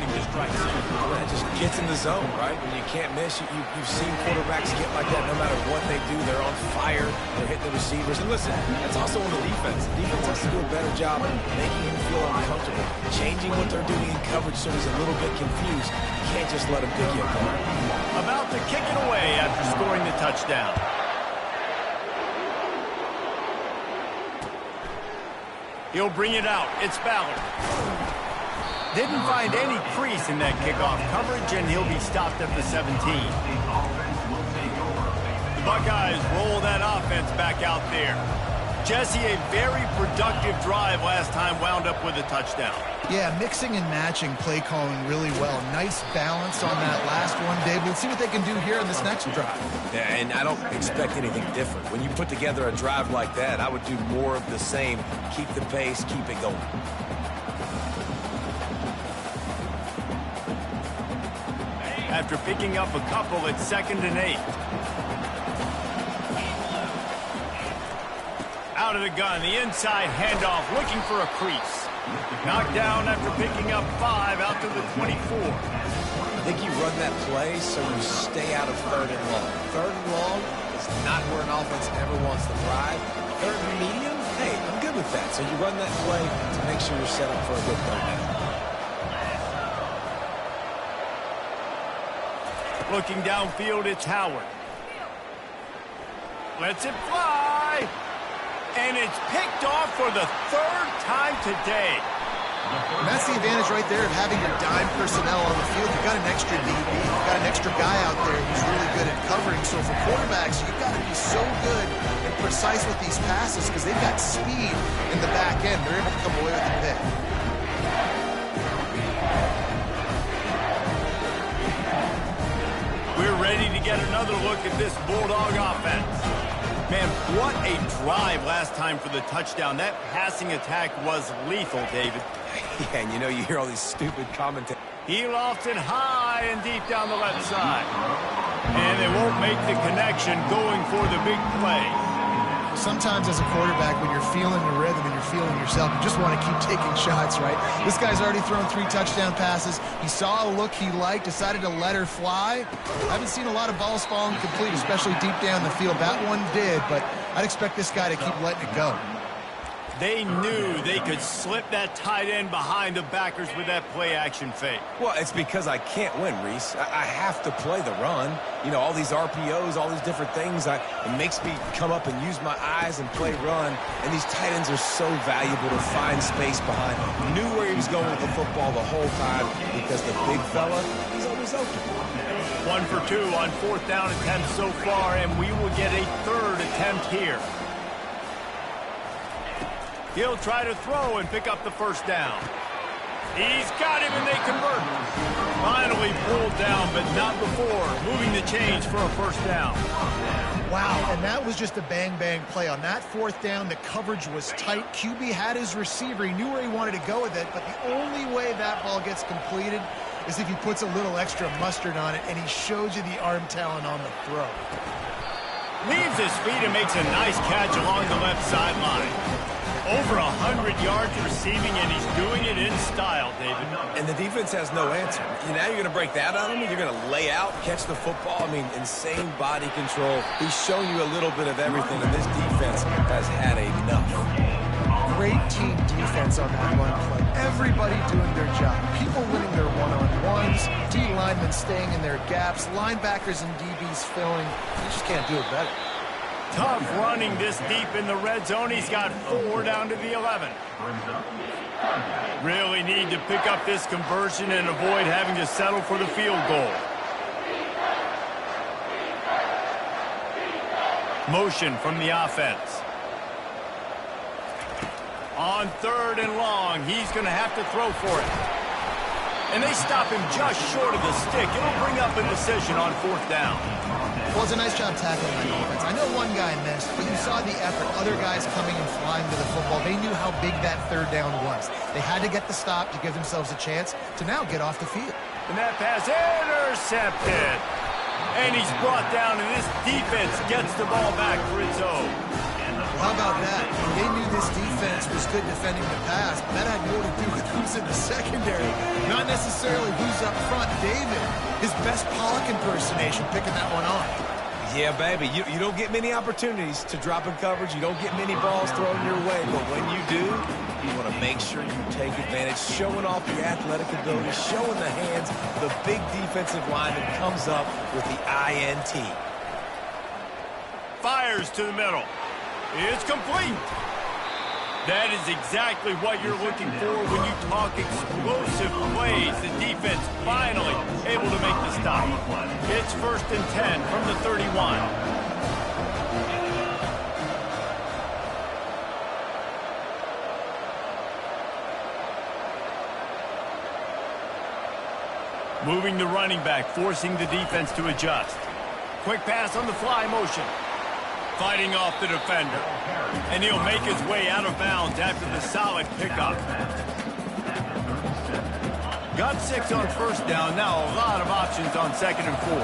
Speaker 1: the strike zone.
Speaker 3: Yeah, just gets in the zone, right? When you can't miss, you've seen quarterbacks get like that no matter what they do. They're on fire. They're hitting the receivers. And listen, that's also on the defense. The defense has to do a better job of making him feel uncomfortable, changing what they're doing in coverage so he's a little bit confused. You can't just let him pick you apart.
Speaker 1: About to kick it away after scoring the touchdown. He'll bring it out. It's Ballard. Didn't find any crease in that kickoff coverage, and he'll be stopped at the 17. The Buckeyes roll that offense back out there. Jesse, a very productive drive last time, wound up with a touchdown.
Speaker 2: Yeah, mixing and matching play calling really well. Nice balance on that last one, Dave. We'll see what they can do here in this next drive.
Speaker 3: Yeah, and I don't expect anything different. When you put together a drive like that, I would do more of the same. Keep the pace, keep it going.
Speaker 1: After picking up a couple, it's 2nd and 8. Out out of the gun. The inside handoff, looking for a crease. Knocked down after picking up 5 out to the 24.
Speaker 3: I think you run that play so you stay out of 3rd and long. 3rd and long is not where an offense ever wants to thrive. 3rd and medium, hey, I'm good with that. So you run that play to make sure you're set up for a good 3rd down.
Speaker 1: Looking downfield, it's Howard. Lets it fly. And it's picked off for the 3rd time today.
Speaker 2: And that's the advantage right there of having your dime personnel on the field. You've got an extra DB. You've got an extra guy out there who's really good at covering. So for quarterbacks, you've got to be so good and precise with these passes because they've got speed in the back end. They're able to come away with the pick.
Speaker 1: We're ready to get another look at this Bulldog offense. Man, what a drive last time for the touchdown. That passing attack was lethal, David.
Speaker 3: Yeah, and you know, you hear all these stupid commentators.
Speaker 1: He lofts it high and deep down the left side. And they won't make the connection going for the big play.
Speaker 2: Sometimes as a quarterback, when you're feeling the rhythm and you're feeling yourself, you just want to keep taking shots, right? This guy's already thrown 3 touchdown passes. He saw a look he liked, decided to let her fly. I haven't seen a lot of balls falling complete, especially deep down the field. That one did, but I'd expect this guy to keep letting it go.
Speaker 1: They knew they could slip that tight end behind the backers with that play-action fake.
Speaker 3: Well, it's because I can't win, Reese. I have to play the run. You know, all these RPOs, all these different things. It makes me come up and use my eyes and play run. And these tight ends are so valuable to find space behind. Knew where he was going with the football the whole time because the big fella, he's always open.
Speaker 1: 1 for 2 on 4th down attempts so far, and we will get a 3rd attempt here. He'll try to throw and pick up the 1st down. He's got him, and they convert. Finally pulled down, but not before. Moving the chains for a 1st down.
Speaker 2: Wow, and that was just a bang-bang play. On that 4th down, the coverage was tight. QB had his receiver. He knew where he wanted to go with it, but the only way that ball gets completed is if he puts a little extra mustard on it, and he shows you the arm talent on the throw.
Speaker 1: Leaves his feet and makes a nice catch along the left sideline. Over 100 yards receiving, and he's doing it in style, David.
Speaker 3: And the defense has no answer. Now you're going to break that on him? You're going to lay out, catch the football? I mean, insane body control. He's shown you a little bit of everything, and this defense has had enough.
Speaker 2: Great team defense on that run play. Everybody doing their job. People winning their one-on-ones, D linemen staying in their gaps, linebackers and DBs filling. You just can't do it better.
Speaker 1: Tough running this deep in the red zone. He's got 4 down to the 11. Really need to pick up this conversion and avoid having to settle for the field goal. Motion from the offense. On 3rd and long, he's going to have to throw for it. And they stop him just short of the stick. It'll bring up a decision on 4th down.
Speaker 2: Well, it's a nice job tackling on defense. I know one guy missed, but you saw the effort. Other guys coming and flying to the football. They knew how big that 3rd down was. They had to get the stop to give themselves a chance to now get off the field.
Speaker 1: And that pass intercepted. And he's brought down, and this defense gets the ball back for its own.
Speaker 2: How about that? They knew this defense was good defending the pass, but that had more to do with who's in the secondary, not necessarily who's up front. David, his best Pollock impersonation, picking that one off.
Speaker 3: Yeah, baby, you don't get many opportunities to drop in coverage. You don't get many balls thrown your way, but when you do, you want to make sure you take advantage, showing off the athletic ability, showing the hands, the big defensive line that comes up with the INT.
Speaker 1: Fires to the middle. It's complete. That is exactly what you're looking for when you talk explosive plays. The defense finally able to make the stop. It's 1st and 10 from the 31. Moving the running back, forcing the defense to adjust. Quick pass on the fly motion. Fighting off the defender. And he'll make his way out of bounds after the solid pickup. Got 6 on 1st down. Now a lot of options on 2nd and 4.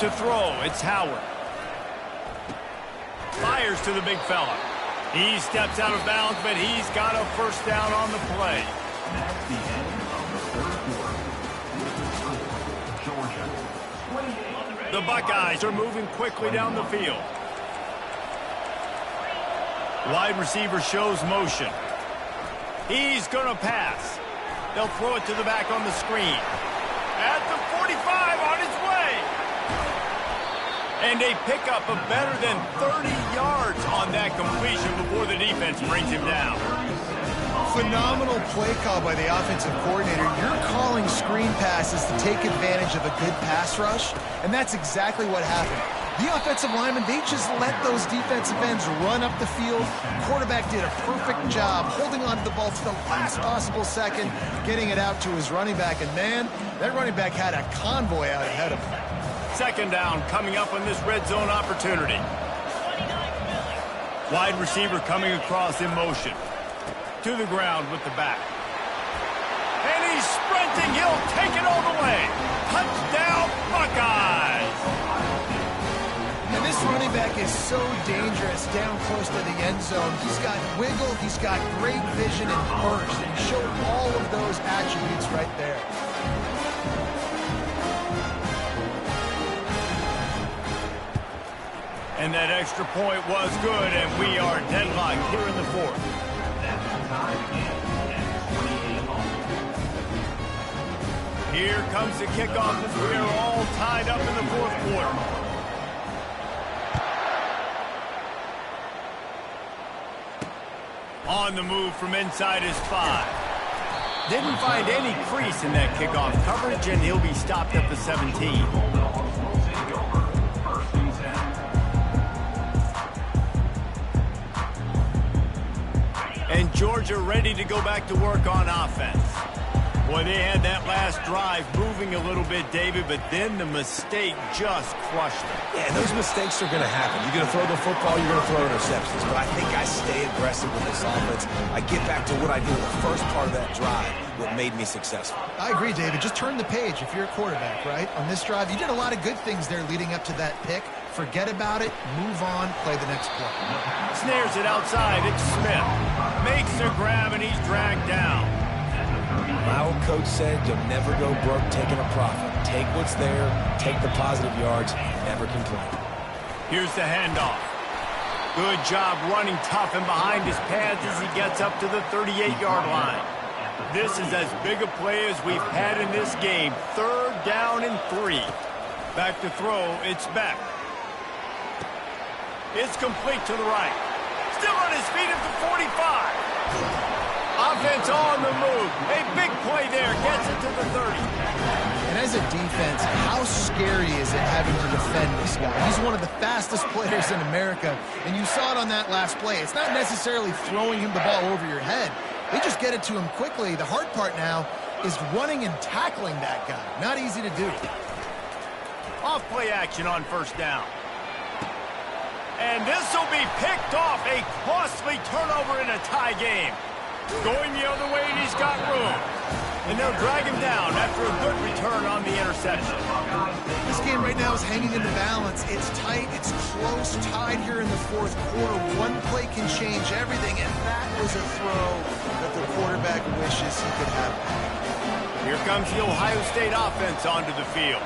Speaker 1: To throw, it's Howard. Fires to the big fella. He steps out of bounds, but he's got a first down on the play.
Speaker 4: That's the end of the third quarter. Georgia, 28.
Speaker 1: The Buckeyes are moving quickly down the field. Wide receiver shows motion. He's going to pass. They'll throw it to the back on the screen. At the 45, on his way. And they pick up a better than 30 yards on that completion before the defense brings him down.
Speaker 2: Phenomenal play call by the offensive coordinator. You're calling screen passes to take advantage of a good pass rush, and that's exactly what happened. The offensive linemen, they just let those defensive ends run up the field. Quarterback did a perfect job holding on to the ball to the last possible second, getting it out to his running back. And, man, that running back had a convoy out ahead of him.
Speaker 1: Second down coming up on this red zone opportunity. Wide receiver coming across in motion. To the ground with the back. And he's sprinting. He'll take it all the way. Touchdown, Buckeyes!
Speaker 2: And this running back is so dangerous down close to the end zone. He's got wiggle, he's got great vision and burst, and showed all of those attributes right there.
Speaker 1: And that extra point was good, and we are deadlocked here in the fourth. Here comes the kickoff as we are all tied up in the fourth quarter. On the move from inside his 5. Didn't find any crease in that kickoff coverage, and he'll be stopped at the 17. And Georgia ready to go back to work on offense. Boy, they had that last drive moving a little bit, David, but then the mistake just crushed them.
Speaker 3: Yeah, those mistakes are going to happen. You're going to throw the football, you're going to throw interceptions. But I think I stay aggressive with this offense. I get back to what I did in the first part of that drive, what made me successful.
Speaker 2: I agree, David. Just turn the page if you're a quarterback, right? On this drive, you did a lot of good things there leading up to that pick. Forget about it, move on, play the next play.
Speaker 1: Snares it outside, it's Smith. Makes the grab, and he's dragged down.
Speaker 3: My old coach said you'll never go broke taking a profit. Take what's there, take the positive yards, never complain.
Speaker 1: Here's the handoff. Good job running tough and behind his pads as he gets up to the 38-yard line. This is as big a play as we've had in this game. 3rd down and 3. Back to throw, it's Beck. It's complete to the right. Still on his feet at the 45. Offense on the move. A big play there. Gets it to the 30.
Speaker 2: And as a defense, how scary is it having to defend this guy? He's one of the fastest players in America, and you saw it on that last play. It's not necessarily throwing him the ball over your head. They just get it to him quickly. The hard part now is running and tackling that guy. Not easy to do.
Speaker 1: Off play action on first down. And this will be picked off. A costly turnover in a tie game. Going the other way, and he's got room. And they'll drag him down after a good return on the interception.
Speaker 2: This game right now is hanging in the balance. It's tight, it's close, tied here in the fourth quarter. One play can change everything, and that was a throw that the quarterback wishes he could have.
Speaker 1: Here comes the Ohio State offense onto the field.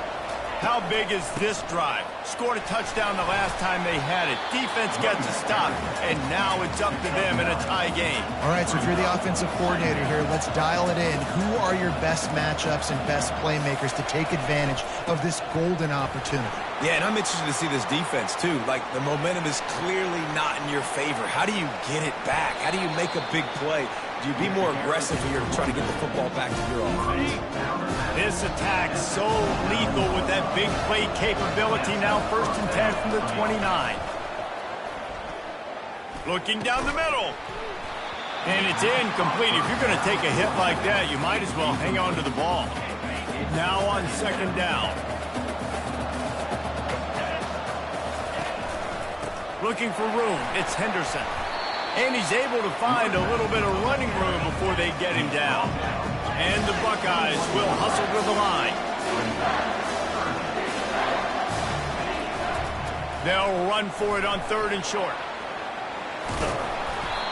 Speaker 1: How big is this drive? Scored a touchdown the last time they had it. Defense gets a stop, and now it's up to them in a tie game.
Speaker 2: All right, so if you're the offensive coordinator here, let's dial it in. Who are your best matchups and best playmakers to take advantage of this golden opportunity?
Speaker 3: Yeah, and I'm interested to see this defense, too. Like, the momentum is clearly not in your favor. How do you get it back? How do you make a big play? Do you be more aggressive here to try to get the football back to your offense?
Speaker 1: This attack so lethal with that big play capability. Now 1st and 10 from the 29. Looking down the middle. And it's incomplete. If you're going to take a hit like that, you might as well hang on to the ball. Now on 2nd down. Looking for room. It's Henderson. And he's able to find a little bit of running room before they get him down. And the Buckeyes will hustle to the line. They'll run for it on 3rd and short.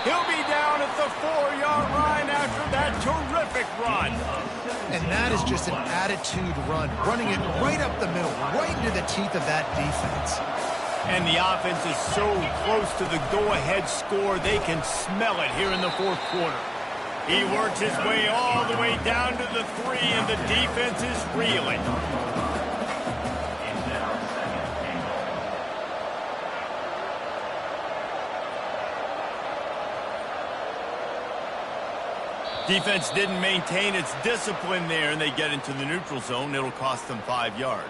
Speaker 1: He'll be down at the 4-yard line after that terrific run.
Speaker 2: And that is just an attitude run, running it right up the middle, right into the teeth of that defense.
Speaker 1: And the offense is so close to the go-ahead score, they can smell it here in the 4th quarter. He works his way all the way down to the 3, and the defense is reeling. Defense didn't maintain its discipline there, and they get into the neutral zone. It'll cost them 5 yards.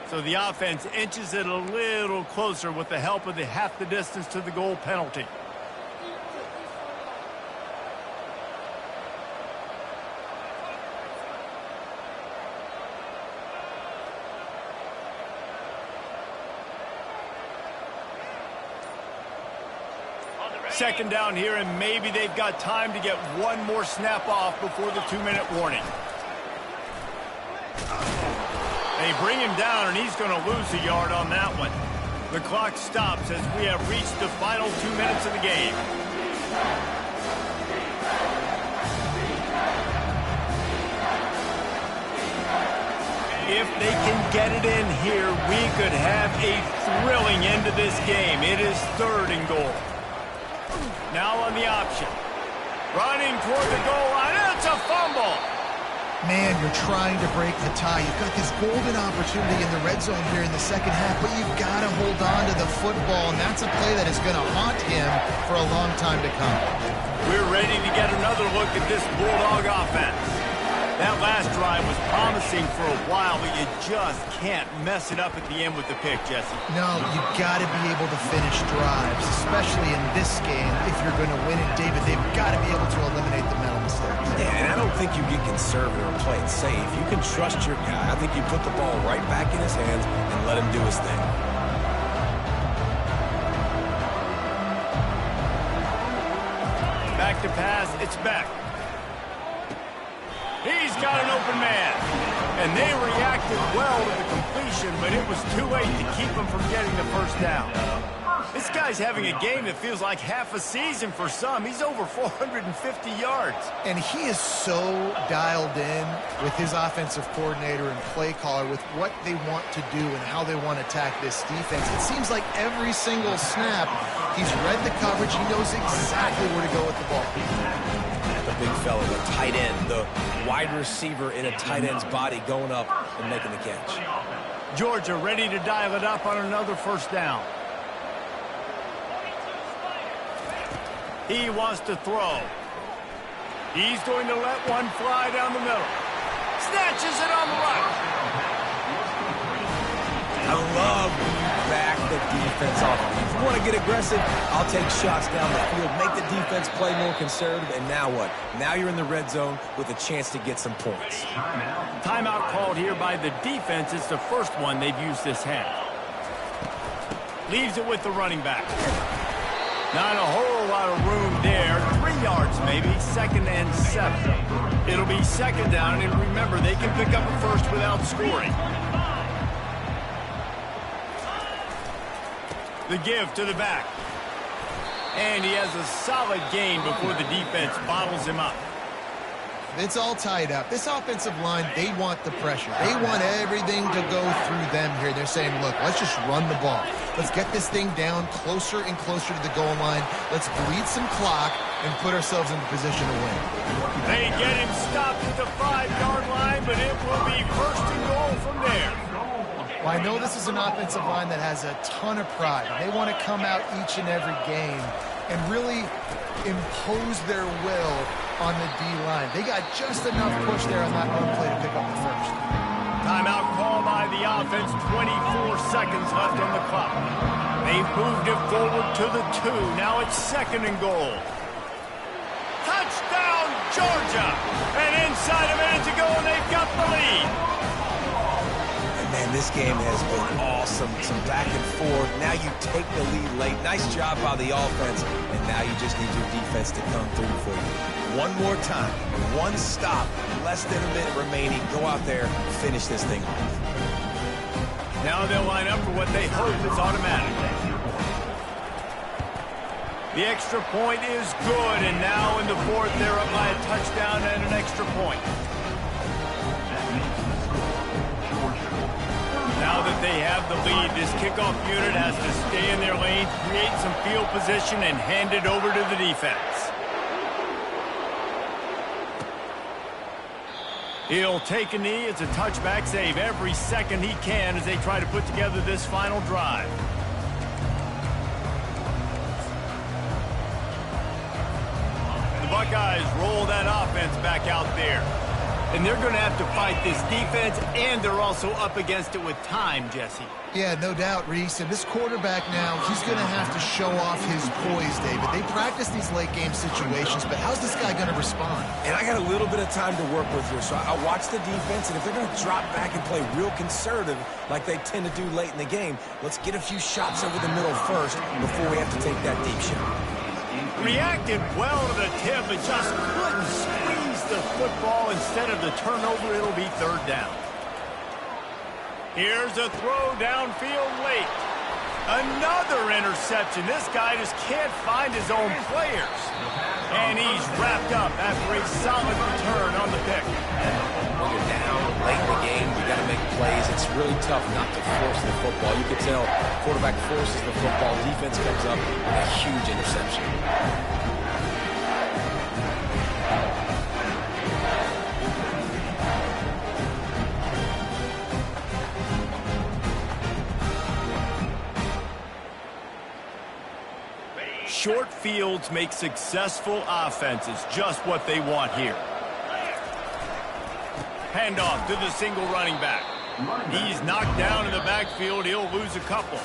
Speaker 1: So the offense inches it a little closer with the help of the half the distance to the goal penalty. Second down here, and maybe they've got time to get one more snap off before the 2-minute warning. They bring him down, and he's going to lose a yard on that one. The clock stops as we have reached the final 2 minutes of the game. If they can get it in here, we could have a thrilling end to this game. It is 3rd and goal. Now on the option. Running toward the goal line. It's a fumble.
Speaker 2: Man, you're trying to break the tie. You've got this golden opportunity in the red zone here in the second half, but you've got to hold on to the football, and that's a play that is going to haunt him for a long time to come.
Speaker 1: We're ready to get another look at this Bulldog offense. That last drive was promising for a while, but you just can't mess it up at the end with the pick, Jesse.
Speaker 2: No, you've got to be able to finish drives, especially in this game. If you're going to win it, David, they've got to be able to eliminate the mental mistakes.
Speaker 3: Yeah, and I don't think you get conservative or play it safe. You can trust your guy. I think you put the ball right back in his hands and let him do his thing.
Speaker 1: Back to pass, it's back. He's got an open man. And they reacted well to the completion, but it was too late to keep him from getting the first down. This guy's having a game that feels like half a season for some. He's over 450 yards.
Speaker 2: And he is so dialed in with his offensive coordinator and play caller with what they want to do and how they want to attack this defense. It seems like every single snap, he's read the coverage. He knows exactly where to go with the ball.
Speaker 3: The big fella, the tight end, the wide receiver in a tight end's body going up and making the catch.
Speaker 1: Georgia ready to dial it up on another first down. He wants to throw. He's going to let one fly down the middle. Snatches it on the right.
Speaker 3: I love when you back the defense off. If you want to get aggressive, I'll take shots down the field, make the defense play more conservative, and now what? Now you're in the red zone with a chance to get some points.
Speaker 1: Timeout called here by the defense. It's the first one they've used this half. Leaves it with the running back. Not a whole lot of room there. 3 yards maybe, 2nd and 7. It'll be 2nd down, and remember, they can pick up a first without scoring. The give to the back. And he has a solid gain before the defense bottles him up.
Speaker 2: It's all tied up. This offensive line, they want the pressure. They want everything to go through them here. They're saying, look, let's just run the ball. Let's get this thing down closer and closer to the goal line. Let's bleed some clock and put ourselves in the position to win.
Speaker 1: They get him stopped at the 5-yard line, but it will be 1st and goal from there.
Speaker 2: Well, I know this is an offensive line that has a ton of pride. They want to come out each and every game and really impose their will on the D-line. They got just enough push there on that run play to pick up the first.
Speaker 1: Timeout call by the offense. 24 seconds left on the clock. They've moved it forward to the 2. Now it's 2nd and goal. Touchdown, Georgia! And inside a minute to go, and they've got the lead.
Speaker 3: Man, this game has been awesome. Some back and forth. Now you take the lead late. Nice job by the offense. And now you just need your defense to come through for you. One more time. One stop. Less than a minute remaining. Go out there. Finish this thing off.
Speaker 1: Now they'll line up for what they hope is automatic. The extra point is good, and now in the fourth, they're up by a touchdown and an extra point. Now that they have the lead, this kickoff unit has to stay in their lane, create some field position, and hand it over to the defense. He'll take a knee. It's a touchback save every second he can as they try to put together this final drive. The Buckeyes roll that offense back out there. And they're going to have to fight this defense, and they're also up against it with time, Jesse.
Speaker 2: Yeah, no doubt, Reese. And this quarterback now, he's going to have to show off his poise, David. They practice these late-game situations, but how's this guy going to respond?
Speaker 3: And I got a little bit of time to work with here, so I'll watch the defense, and if they're going to drop back and play real conservative like they tend to do late in the game, let's get a few shots over the middle first before we have to take that deep shot.
Speaker 1: Reacted well to the tip, but just couldn't squeeze the football. Instead of the turnover, it'll be third down. Here's a throw downfield late. Another interception. This guy just can't find his own players. And he's wrapped up after a solid return on the pick.
Speaker 3: When you're down late in the game, you got to make plays. It's really tough not to force the football. You can tell quarterback forces the football. Defense comes up with a huge interception.
Speaker 1: Short fields make successful offenses just what they want here. Handoff to the single running back. He's knocked down in the backfield. He'll lose a couple.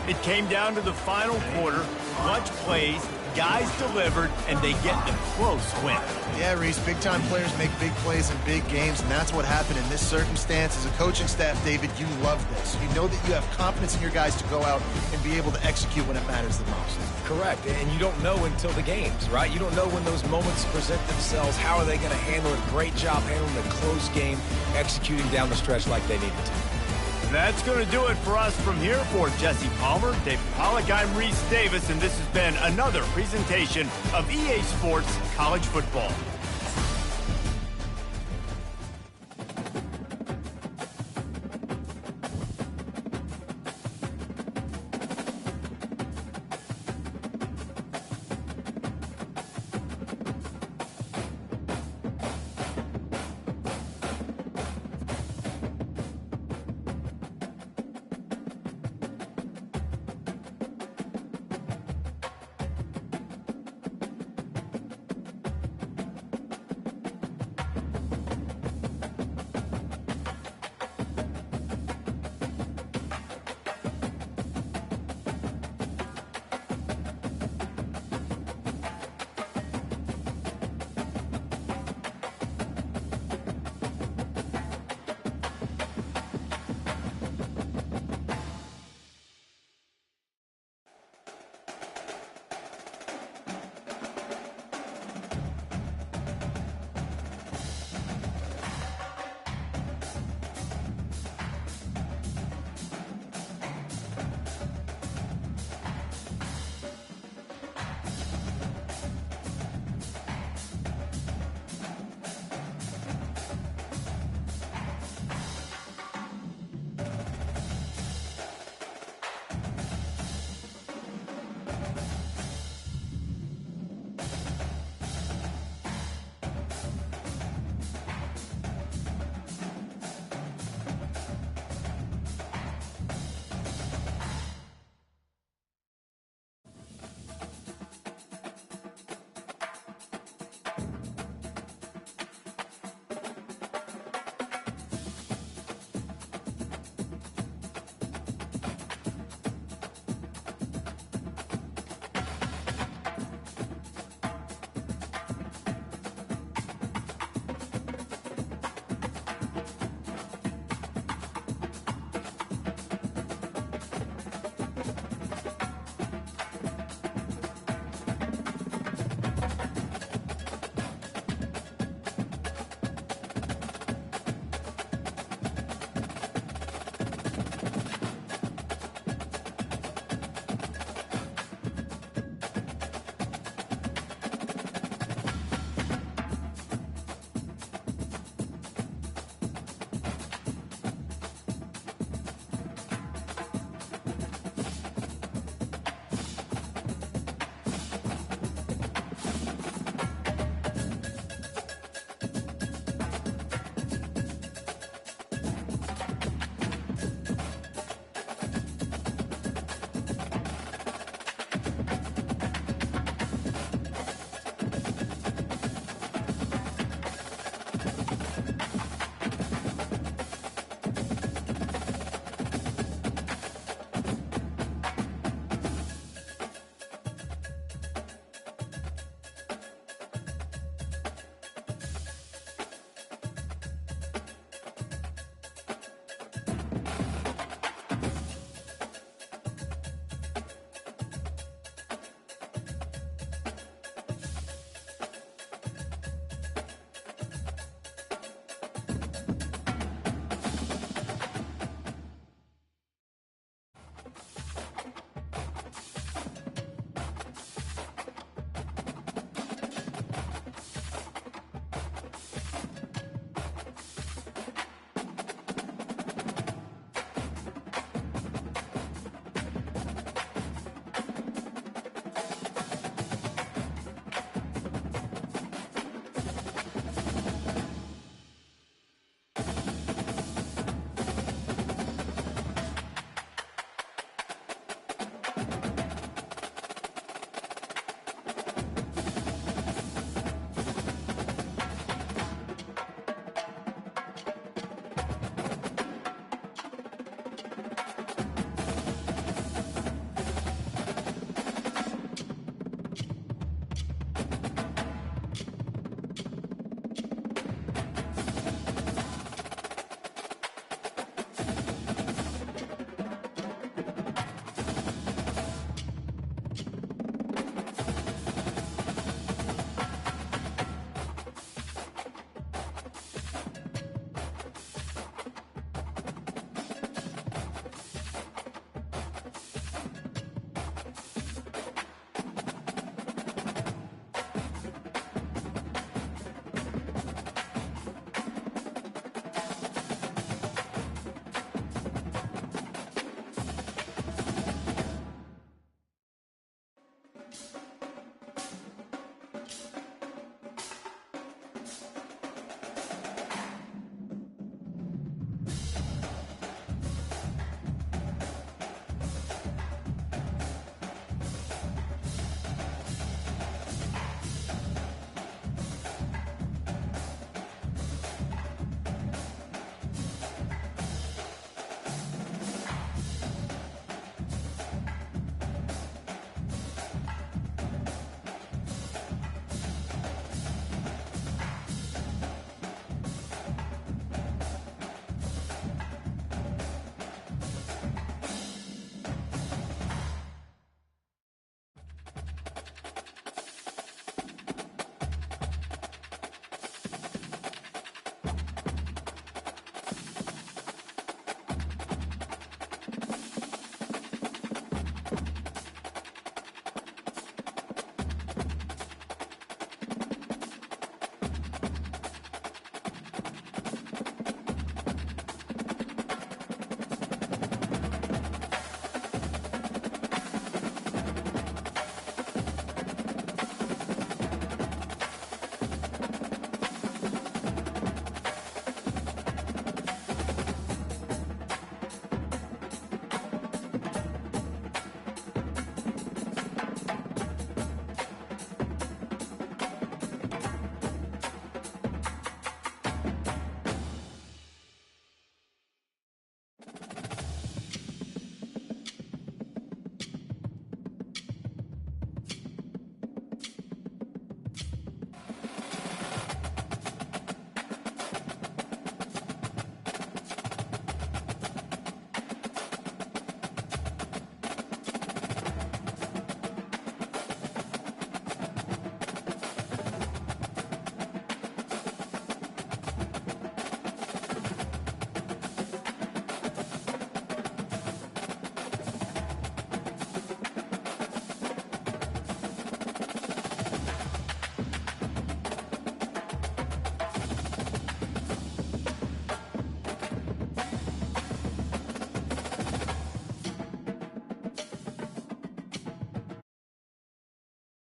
Speaker 1: It came down to the final quarter. Clutch plays, guys delivered, and they get the close win.
Speaker 2: Yeah, Reese, big-time players make big plays in big games, and that's what happened in this circumstance. As a coaching staff, David, you love this. You know that you have confidence in your guys to go out and be able to execute when it matters the most.
Speaker 3: Correct, and you don't know until the games, right? You don't know when those moments present themselves. How are they going to handle it? Great job handling the close game, executing down the stretch like they needed to.
Speaker 1: That's going to do it for us from here. For Jesse Palmer, David Pollack, I'm Reese Davis, and this has been another presentation of EA Sports College Football.
Speaker 4: Texas.